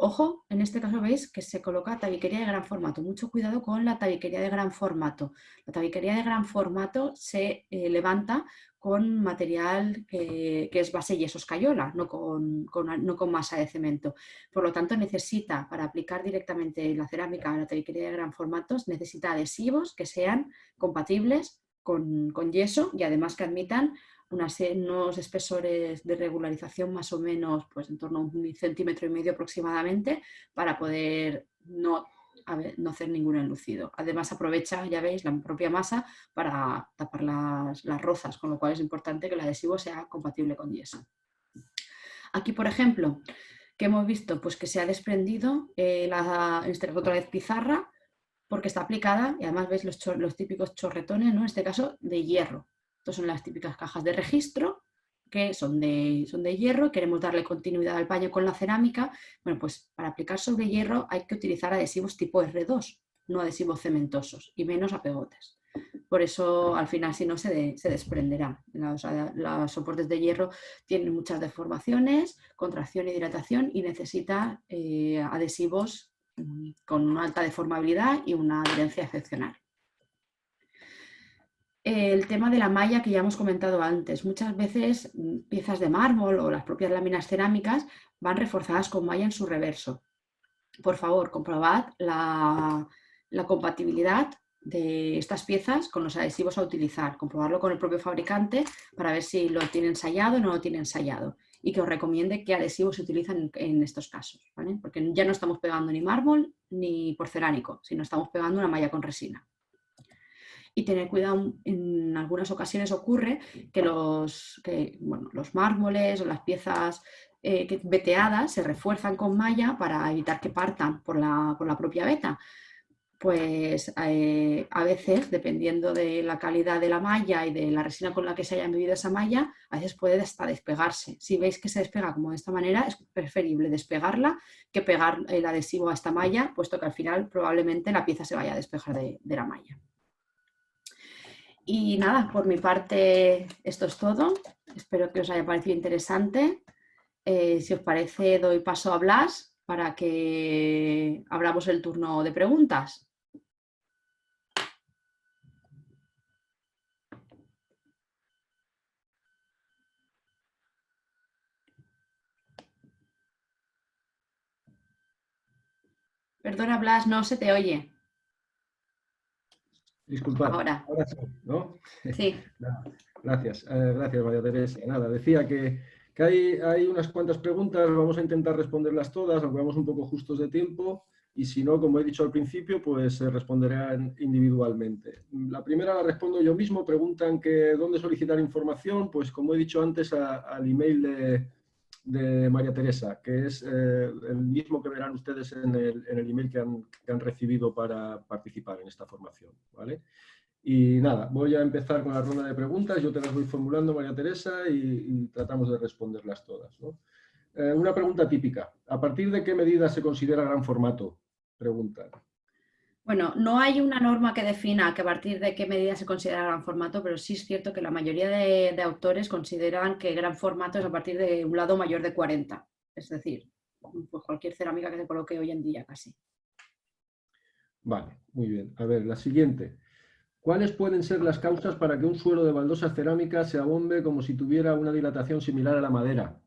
Ojo, en este caso veis que se coloca tabiquería de gran formato. Mucho cuidado con la tabiquería de gran formato. La tabiquería de gran formato se levanta con material que es base yeso escayola, no con masa de cemento. Por lo tanto, necesita, para aplicar directamente la cerámica a la tabiquería de gran formato, necesita adhesivos que sean compatibles con yeso y además que admitan unos espesores de regularización más o menos pues en torno a 1,5 centímetros aproximadamente para poder no hacer ningún enlucido. Además aprovecha, ya veis, la propia masa para tapar las rozas, con lo cual es importante que el adhesivo sea compatible con yeso. Aquí, por ejemplo, ¿qué hemos visto? Pues que se ha desprendido otra vez pizarra porque está aplicada y además veis los típicos chorretones, ¿no? En este caso de hierro. Estas son las típicas cajas de registro que son de hierro, queremos darle continuidad al paño con la cerámica. Bueno, pues para aplicar sobre hierro hay que utilizar adhesivos tipo R2, no adhesivos cementosos y menos a pegotes. Por eso al final si no se desprenderá. Los soportes de hierro tienen muchas deformaciones, contracción y dilatación y necesita adhesivos con una alta deformabilidad y una adherencia excepcional. El tema de la malla que ya hemos comentado antes. Muchas veces piezas de mármol o las propias láminas cerámicas van reforzadas con malla en su reverso. Por favor, comprobad la compatibilidad de estas piezas con los adhesivos a utilizar. Comprobarlo con el propio fabricante para ver si lo tiene ensayado o no lo tiene ensayado. Y que os recomiende qué adhesivos se utilizan en estos casos, ¿vale? Porque ya no estamos pegando ni mármol ni porcelánico, sino estamos pegando una malla con resina. Y tener cuidado, en algunas ocasiones ocurre que los mármoles o las piezas veteadas se refuerzan con malla para evitar que partan por la propia veta. Pues a veces, dependiendo de la calidad de la malla y de la resina con la que se haya embebido esa malla, a veces puede hasta despegarse. Si veis que se despega como de esta manera, es preferible despegarla que pegar el adhesivo a esta malla, puesto que al final probablemente la pieza se vaya a despegar de la malla. Y nada, por mi parte esto es todo. Espero que os haya parecido interesante. Si os parece, doy paso a Blas para que abramos el turno de preguntas. Perdona, Blas, no se te oye. Disculpad, Ahora, ahora sí, ¿no? sí. Nada, gracias, gracias María Teresa. Nada, decía que hay unas cuantas preguntas, vamos a intentar responderlas todas, aunque vamos un poco justos de tiempo, y si no, como he dicho al principio, pues se responderán individualmente. La primera la respondo yo mismo, preguntan que dónde solicitar información, pues como he dicho antes, al email de María Teresa, que es el mismo que verán ustedes en el email que han recibido para participar en esta formación, ¿vale? Y nada, voy a empezar con la ronda de preguntas. Yo te las voy formulando, María Teresa, y tratamos de responderlas todas, ¿no? Una pregunta típica. ¿A partir de qué medida se considera gran formato? Pregunta. Bueno, no hay una norma que defina que a partir de qué medida se considera gran formato, pero sí es cierto que la mayoría de autores consideran que gran formato es a partir de un lado mayor de 40. Es decir, pues cualquier cerámica que se coloque hoy en día casi. Vale, muy bien. A ver, la siguiente. ¿Cuáles pueden ser las causas para que un suelo de baldosas cerámicas se abombe como si tuviera una dilatación similar a la madera?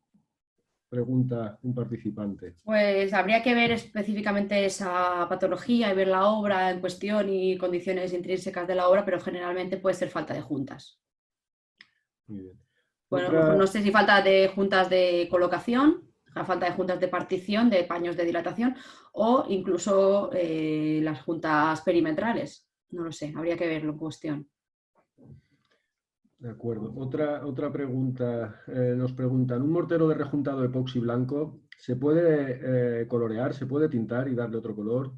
Pregunta un participante. Pues habría que ver específicamente esa patología y ver la obra en cuestión y condiciones intrínsecas de la obra, pero generalmente puede ser falta de juntas. Muy bien. Bueno, a lo mejor Otra, no sé si falta de juntas de colocación, la falta de juntas de partición, de paños de dilatación, o incluso las juntas perimetrales. No lo sé, habría que verlo en cuestión. de acuerdo. Otra pregunta. Nos preguntan, ¿un mortero de rejuntado epoxi blanco se puede colorear, se puede tintar y darle otro color?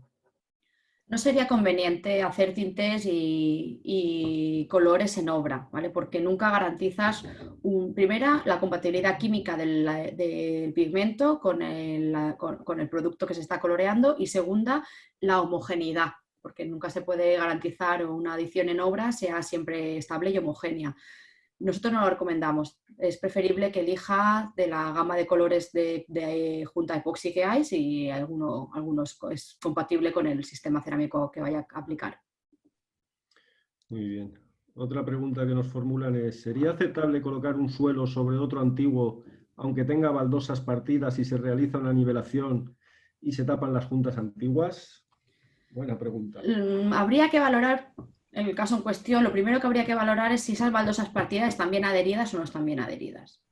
No sería conveniente hacer tintes y colores en obra, ¿vale? Porque nunca garantizas, primera, la compatibilidad química del pigmento con el producto que se está coloreando y segunda, la homogeneidad, porque nunca se puede garantizar una adición en obra sea siempre estable y homogénea. Nosotros no lo recomendamos. Es preferible que elija de la gama de colores de junta epoxi que hay si algunos es compatible con el sistema cerámico que vaya a aplicar. Muy bien. Otra pregunta que nos formulan es, ¿sería aceptable colocar un suelo sobre otro antiguo, aunque tenga baldosas partidas y se realiza una nivelación y se tapan las juntas antiguas? Buena pregunta. Habría que valorar, en el caso en cuestión, lo primero que habría que valorar es si esas baldosas partidas están bien adheridas o no están bien adheridas.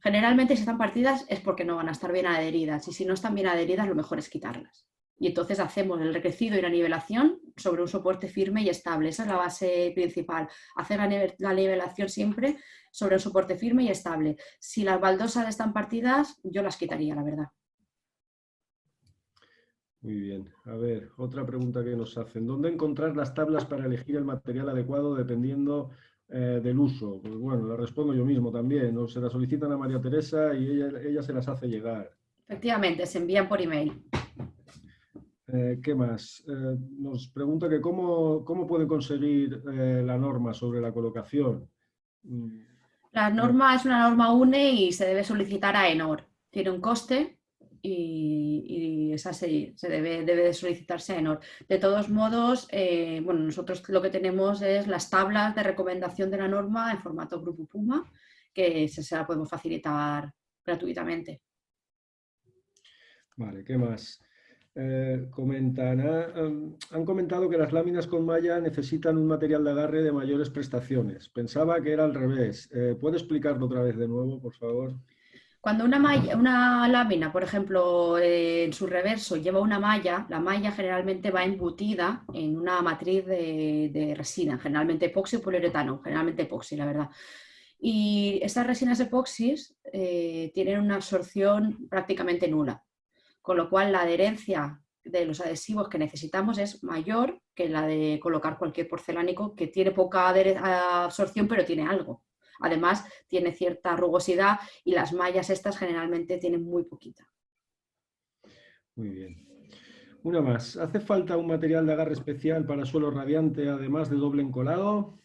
Generalmente, si están partidas es porque no van a estar bien adheridas y si no están bien adheridas, lo mejor es quitarlas. Y entonces hacemos el recrecido y la nivelación sobre un soporte firme y estable. Esa es la base principal. Hacer la nivelación siempre sobre un soporte firme y estable. Si las baldosas están partidas, yo las quitaría, la verdad. Muy bien. A ver, otra pregunta que nos hacen. ¿Dónde encontrar las tablas para elegir el material adecuado dependiendo del uso? Pues bueno, la respondo yo mismo también. O se la solicitan a María Teresa y ella se las hace llegar. Efectivamente, se envían por email. ¿Qué más? Nos pregunta que cómo puede conseguir la norma sobre la colocación. Mm, La no, norma es una norma UNE y se debe solicitar a ENOR. Tiene un coste y esa debe de solicitarse a ENOR. De todos modos, bueno, nosotros lo que tenemos es las tablas de recomendación de la norma en formato Grupo Puma, que se la podemos facilitar gratuitamente. vale, ¿qué más? Han comentado que las láminas con malla necesitan un material de agarre de mayores prestaciones. Pensaba que era al revés. ¿Puede explicarlo otra vez de nuevo, por favor? Cuando una lámina, por ejemplo, en su reverso lleva una malla, la malla generalmente va embutida en una matriz de resina, generalmente epoxi o poliuretano, generalmente epoxi, la verdad. Y estas resinas epoxis tienen una absorción prácticamente nula, con lo cual la adherencia de los adhesivos que necesitamos es mayor que la de colocar cualquier porcelánico que tiene poca absorción pero tiene algo. Además, tiene cierta rugosidad y las mallas estas generalmente tienen muy poquita. Muy bien. Una más. ¿Hace falta un material de agarre especial para suelo radiante, además de doble encolado?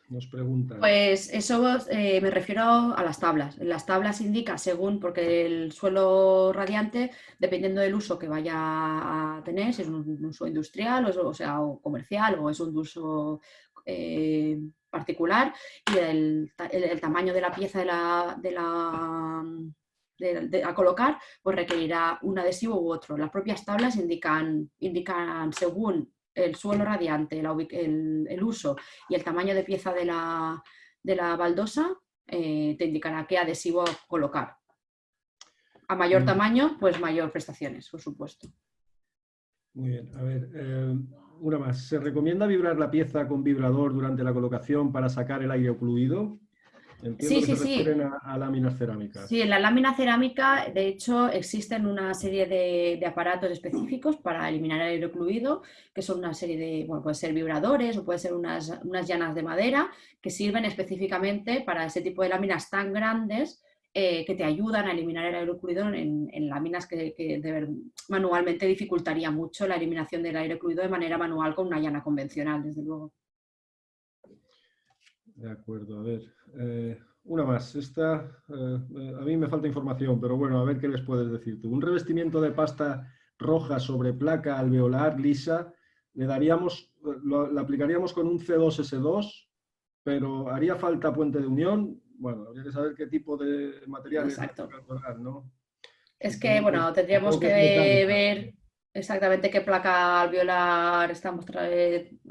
Nos preguntan. Pues eso me refiero a las tablas. En las tablas indica según, porque el suelo radiante, dependiendo del uso que vaya a tener, si es un uso industrial o comercial o es un uso particular, y el tamaño de la pieza a colocar, pues requerirá un adhesivo u otro. Las propias tablas indican según el suelo radiante, el uso y el tamaño de pieza de la baldosa, te indicará qué adhesivo colocar. A mayor tamaño, pues mayor prestaciones, por supuesto. Muy bien, a ver, una más. ¿Se recomienda vibrar la pieza con vibrador durante la colocación para sacar el aire ocluido? Entiendo Sí, que sí, se sí. refieren a láminas cerámicas. Sí, en la lámina cerámica, de hecho, existen una serie de aparatos específicos para eliminar el aire ocluido, que son una serie de, bueno, puede ser vibradores o puede ser unas llanas de madera que sirven específicamente para ese tipo de láminas tan grandes que te ayudan a eliminar el aire ocluido en láminas que manualmente dificultaría mucho la eliminación del aire ocluido de manera manual con una llana convencional, desde luego. De acuerdo, a ver. Una más. Esta, a mí me falta información, pero bueno, a ver qué les puedes decir tú. Un revestimiento de pasta roja sobre placa alveolar lisa, le aplicaríamos con un C2S2, pero haría falta puente de unión. Bueno, habría que saber qué tipo de materiales le Exacto. toca colocar, ¿no? Es que, bueno, tendríamos Supongo que es metálica. ver exactamente qué placa alveolar estamos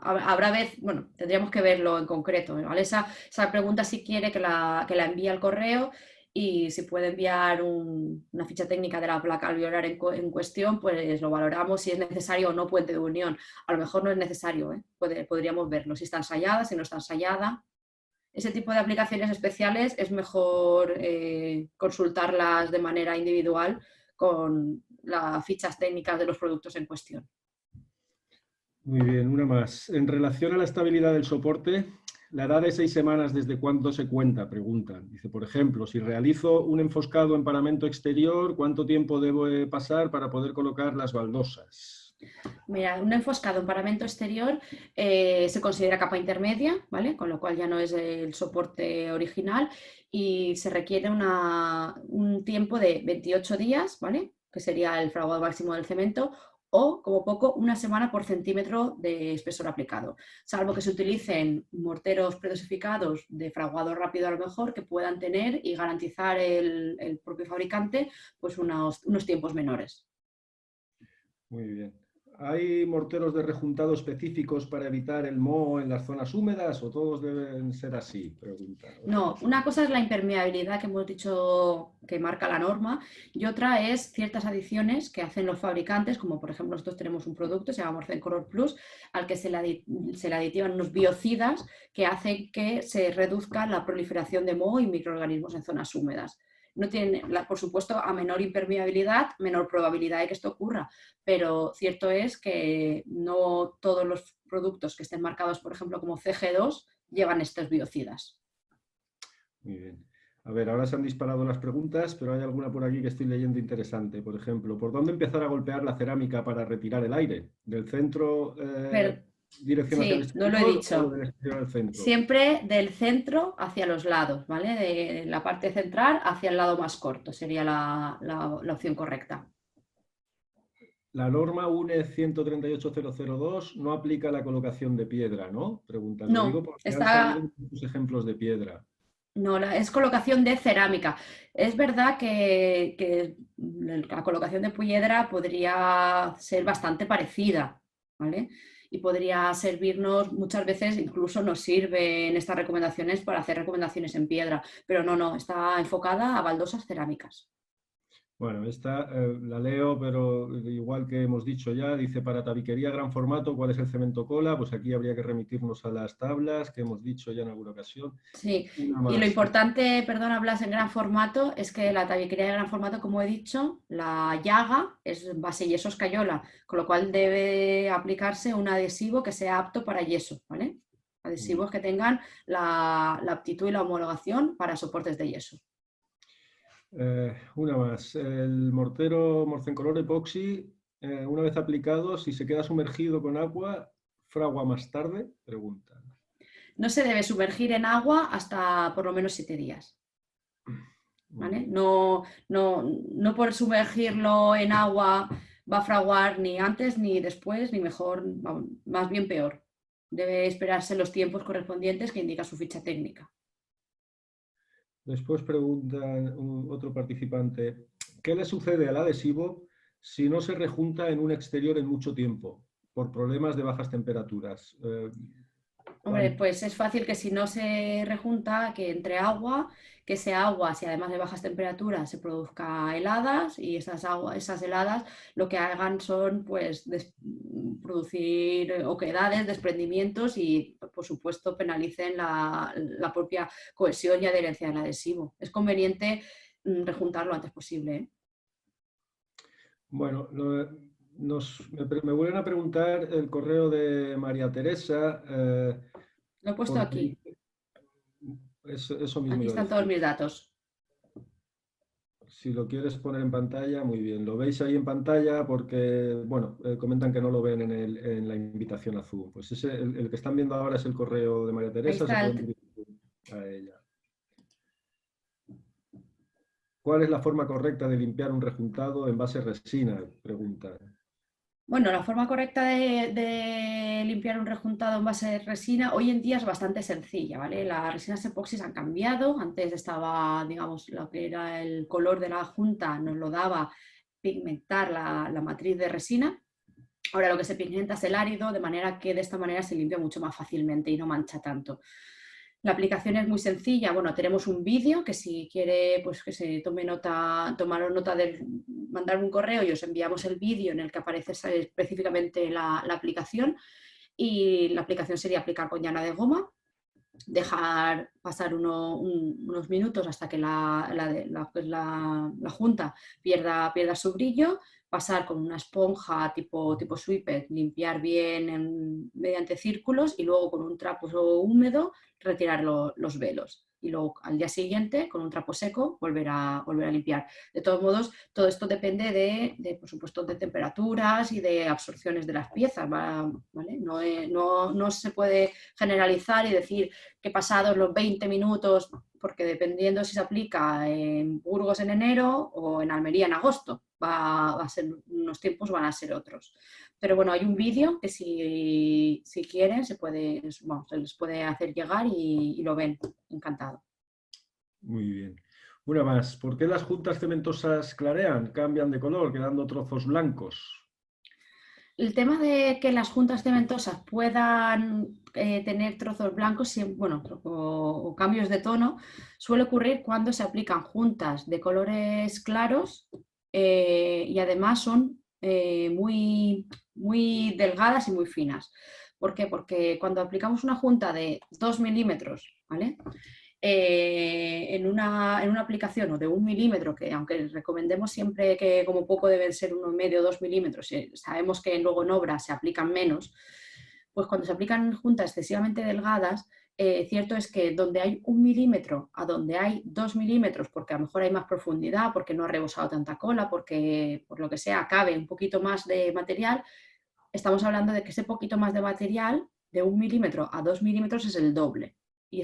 habrá bueno, tendríamos que verlo en concreto, ¿vale? Esa pregunta si quiere que la envíe al correo, y si puede enviar una ficha técnica de la placa alveolar en cuestión, pues lo valoramos si es necesario o no puente de unión. A lo mejor no es necesario, ¿eh? Podríamos verlo, si está ensayada, si no está ensayada. Ese tipo de aplicaciones especiales es mejor consultarlas de manera individual con las fichas técnicas de los productos en cuestión. Muy bien, una más. En relación a la estabilidad del soporte, la edad de 6 semanas, ¿desde cuándo se cuenta? Pregunta. Dice, por ejemplo, si realizo un enfoscado en paramento exterior, ¿cuánto tiempo debo pasar para poder colocar las baldosas? Mira, un enfoscado en paramento exterior se considera capa intermedia, ¿vale? Con lo cual ya no es el soporte original, y se requiere un tiempo de 28 días, ¿vale? Que sería el fraguado máximo del cemento, o como poco una semana por centímetro de espesor aplicado, salvo que se utilicen morteros predosificados de fraguado rápido a lo mejor, que puedan tener y garantizar el propio fabricante pues unos tiempos menores. Muy bien. ¿Hay morteros de rejuntado específicos para evitar el moho en las zonas húmedas o todos deben ser así? Pregunta. No, una cosa es la impermeabilidad que hemos dicho que marca la norma, y otra es ciertas adiciones que hacen los fabricantes, como por ejemplo nosotros tenemos un producto, se llama Morcen Color Plus, al que se le aditivan unos biocidas que hacen que se reduzca la proliferación de moho y microorganismos en zonas húmedas. No tienen, por supuesto, a menor impermeabilidad, menor probabilidad de que esto ocurra, pero cierto es que no todos los productos que estén marcados, por ejemplo, como CG2, llevan estos biocidas. Muy bien. A ver, ahora se han disparado las preguntas, pero hay alguna por aquí que estoy leyendo interesante. Por ejemplo, ¿por dónde empezar a golpear la cerámica para retirar el aire? ¿Del centro dirección hacia el Sí, no lo he exterior o dicho. del exterior al centro? Siempre del centro hacia los lados, ¿vale? De la parte central hacia el lado más corto sería la opción correcta. La norma UNE 138002 no aplica la colocación de piedra, ¿no? Preguntan. Lo digo No, porque han salido muchos ejemplos de piedra. no, es colocación de cerámica. Es verdad que la colocación de piedra podría ser bastante parecida, ¿vale? Y podría servirnos, muchas veces incluso nos sirven estas recomendaciones para hacer recomendaciones en piedra, pero no, está enfocada a baldosas cerámicas. Bueno, esta la leo, pero igual que hemos dicho ya, dice para tabiquería gran formato, ¿cuál es el cemento cola? Pues aquí habría que remitirnos a las tablas que hemos dicho ya en alguna ocasión. Sí, Una y lo más. importante, perdona, Blas, en gran formato, es que la tabiquería de gran formato, como he dicho, la llaga es base yeso escayola, con lo cual debe aplicarse un adhesivo que sea apto para yeso, ¿vale? Adhesivos que tengan la aptitud y la homologación para soportes de yeso. Una más. El mortero Morcencolor Epoxy, una vez aplicado, si se queda sumergido con agua, ¿fragua más tarde? Preguntan. No se debe sumergir en agua hasta por lo menos 7 días. ¿Vale? No por sumergirlo en agua va a fraguar ni antes, ni después, ni mejor, más bien peor. Debe esperarse los tiempos correspondientes que indica su ficha técnica. Después pregunta otro participante, ¿qué le sucede al adhesivo si no se rejunta en un exterior en mucho tiempo por problemas de bajas temperaturas? Hombre, pues es fácil que si no se rejunta, que entre agua, que sea agua, si además de bajas temperaturas se produzca heladas y esas heladas lo que hagan son pues producir oquedades, desprendimientos y por supuesto penalicen la propia cohesión y adherencia del adhesivo. Es conveniente rejuntar lo antes posible, ¿eh? Bueno, me vuelven a preguntar el correo de María Teresa. Lo he puesto Porque aquí. eso mismo Aquí iba a están todos decir. mis datos. Si lo quieres poner en pantalla, muy bien. Lo veis ahí en pantalla porque, bueno, comentan que no lo ven en la invitación a Zoom. Pues el que están viendo ahora es el correo de María Ahí Teresa, se está pueden dirigir a ella. ¿Cuál es la forma correcta de limpiar un rejuntado en base resina? Pregunta. Bueno, la forma correcta de limpiar un rejuntado en base de resina hoy en día es bastante sencilla, ¿vale? Las resinas epoxis han cambiado. Antes estaba, digamos, lo que era el color de la junta, nos lo daba pigmentar la matriz de resina. Ahora lo que se pigmenta es el árido, de manera que de esta manera se limpia mucho más fácilmente y no mancha tanto. La aplicación es muy sencilla. Bueno, tenemos un vídeo que si quiere, pues que se tome nota, tomaron nota de mandarme un correo y os enviamos el vídeo en el que aparece específicamente la aplicación. Y la aplicación sería aplicar con llana de goma, dejar pasar unos minutos hasta que la junta pierda su brillo, pasar con una esponja tipo sweeper, limpiar bien mediante círculos y luego con un trapo húmedo retirar los velos. Y luego al día siguiente, con un trapo seco, volver a limpiar. De todos modos, todo esto depende por supuesto, de temperaturas y de absorciones de las piezas, ¿vale? No se puede generalizar y decir que pasados los 20 minutos, porque dependiendo si se aplica en Burgos en enero o en Almería en agosto, va a ser, unos tiempos van a ser otros. Pero bueno, hay un vídeo que si quieren se les puede hacer llegar y lo ven, encantado. Muy bien. Una más. ¿Por qué las juntas cementosas clarean, cambian de color, quedando trozos blancos? El tema de que las juntas cementosas puedan tener trozos blancos, bueno, o cambios de tono, suele ocurrir cuando se aplican juntas de colores claros y además son muy delgadas y muy finas. ¿Por qué? Porque cuando aplicamos una junta de 2 milímetros, ¿vale? En una aplicación o de 1 milímetro, que aunque recomendemos siempre que como poco deben ser 1,5 o 2 milímetros, sabemos que luego en obra se aplican menos, pues cuando se aplican juntas excesivamente delgadas, cierto es que donde hay 1 milímetro a donde hay 2 milímetros, porque a lo mejor hay más profundidad, porque no ha rebosado tanta cola, porque por lo que sea cabe un poquito más de material, estamos hablando de que ese poquito más de material, de 1 milímetro a 2 milímetros, es el doble. Y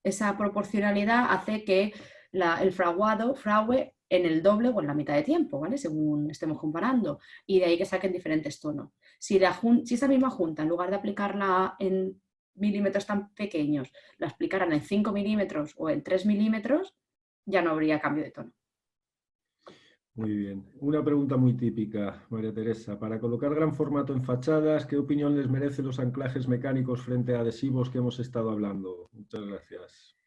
esa proporcionalidad hace que el frague en el doble o en la mitad de tiempo, ¿vale? Según estemos comparando. Y de ahí que saquen diferentes tonos. Si esa misma junta, en lugar de aplicarla en milímetros tan pequeños, la aplicaran en 5 milímetros o en 3 milímetros, ya no habría cambio de tono. Muy bien. Una pregunta muy típica, María Teresa. Para colocar gran formato en fachadas, ¿qué opinión les merecen los anclajes mecánicos frente a adhesivos que hemos estado hablando? Muchas gracias.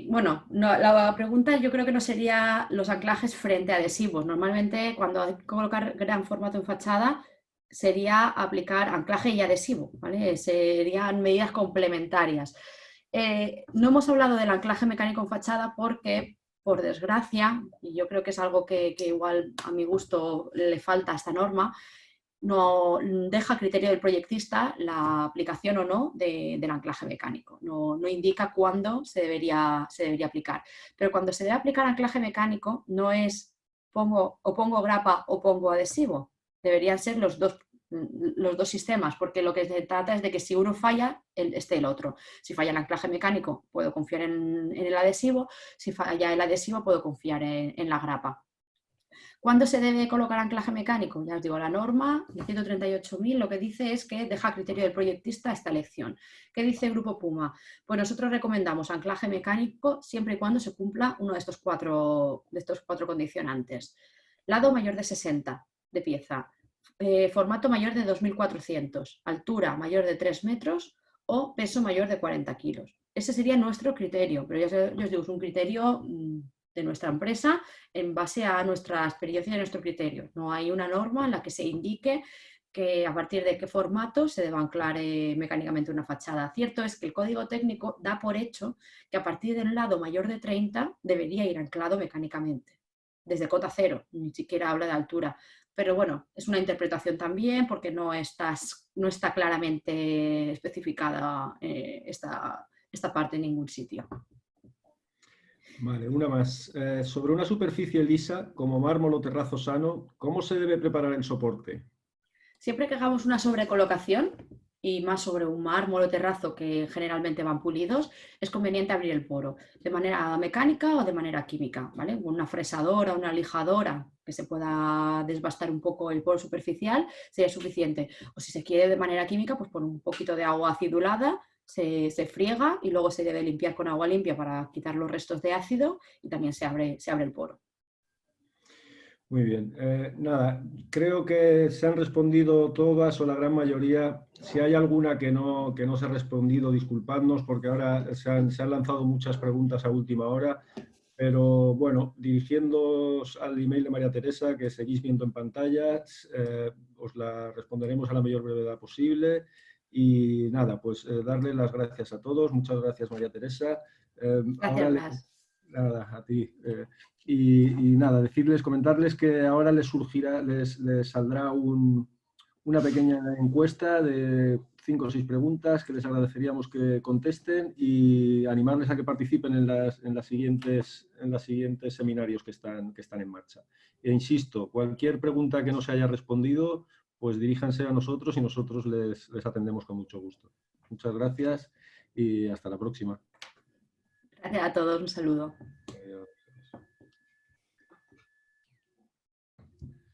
Bueno, no, la pregunta yo creo que no sería los anclajes frente a adhesivos. Normalmente cuando hay que colocar gran formato en fachada sería aplicar anclaje y adhesivo, ¿vale? Serían medidas complementarias. No hemos hablado del anclaje mecánico en fachada porque, por desgracia, y yo creo que es algo que igual a mi gusto le falta a esta norma, no deja a criterio del proyectista la aplicación o no del anclaje mecánico. No indica cuándo se debería aplicar. Pero cuando se debe aplicar anclaje mecánico no es pongo grapa o pongo adhesivo. Deberían ser los dos sistemas, porque lo que se trata es de que si uno falla, esté el otro. Si falla el anclaje mecánico, puedo confiar en el adhesivo. Si falla el adhesivo, puedo confiar en la grapa. ¿Cuándo se debe colocar anclaje mecánico? Ya os digo, la norma de 138.000 lo que dice es que deja a criterio del proyectista esta elección. ¿Qué dice Grupo Puma? Pues nosotros recomendamos anclaje mecánico siempre y cuando se cumpla uno de estos cuatro condicionantes. Lado mayor de 60 de pieza, formato mayor de 2.400, altura mayor de 3 metros o peso mayor de 40 kilos. Ese sería nuestro criterio, pero ya os digo, es un criterio de nuestra empresa en base a nuestra experiencia y a nuestro criterio. No hay una norma en la que se indique que a partir de qué formato se deba anclar mecánicamente una fachada. Cierto es que el código técnico da por hecho que a partir del lado mayor de 30 debería ir anclado mecánicamente, desde cota cero, ni siquiera habla de altura. Pero bueno, es una interpretación también porque no está claramente especificada esta parte en ningún sitio. Vale, una más. Sobre una superficie lisa, como mármol o terrazo sano, ¿cómo se debe preparar el soporte? Siempre que hagamos una sobrecolocación, y más sobre un mármol o terrazo que generalmente van pulidos, es conveniente abrir el poro, de manera mecánica o de manera química, ¿vale? Una fresadora, una lijadora que se pueda desbastar un poco el poro superficial sería suficiente. O si se quiere de manera química, pues con un poquito de agua acidulada se friega y luego se debe limpiar con agua limpia para quitar los restos de ácido y también se abre el poro. Muy bien. Nada, creo que se han respondido todas o la gran mayoría. Si hay alguna que no se ha respondido, disculpadnos porque ahora se han lanzado muchas preguntas a última hora. Pero bueno, dirigiéndoos al email de María Teresa que seguís viendo en pantalla, os la responderemos a la mayor brevedad posible. Y nada, pues darle las gracias a todos. Muchas gracias, María Teresa. Gracias, Blas. Nada, a ti. Y nada, comentarles que ahora les surgirá, les saldrá una pequeña encuesta de 5 o 6 preguntas que les agradeceríamos que contesten y animarles a que participen en las siguientes seminarios que están en marcha. E insisto, cualquier pregunta que no se haya respondido, pues diríjanse a nosotros y nosotros les atendemos con mucho gusto. Muchas gracias y hasta la próxima. Gracias a todos, un saludo.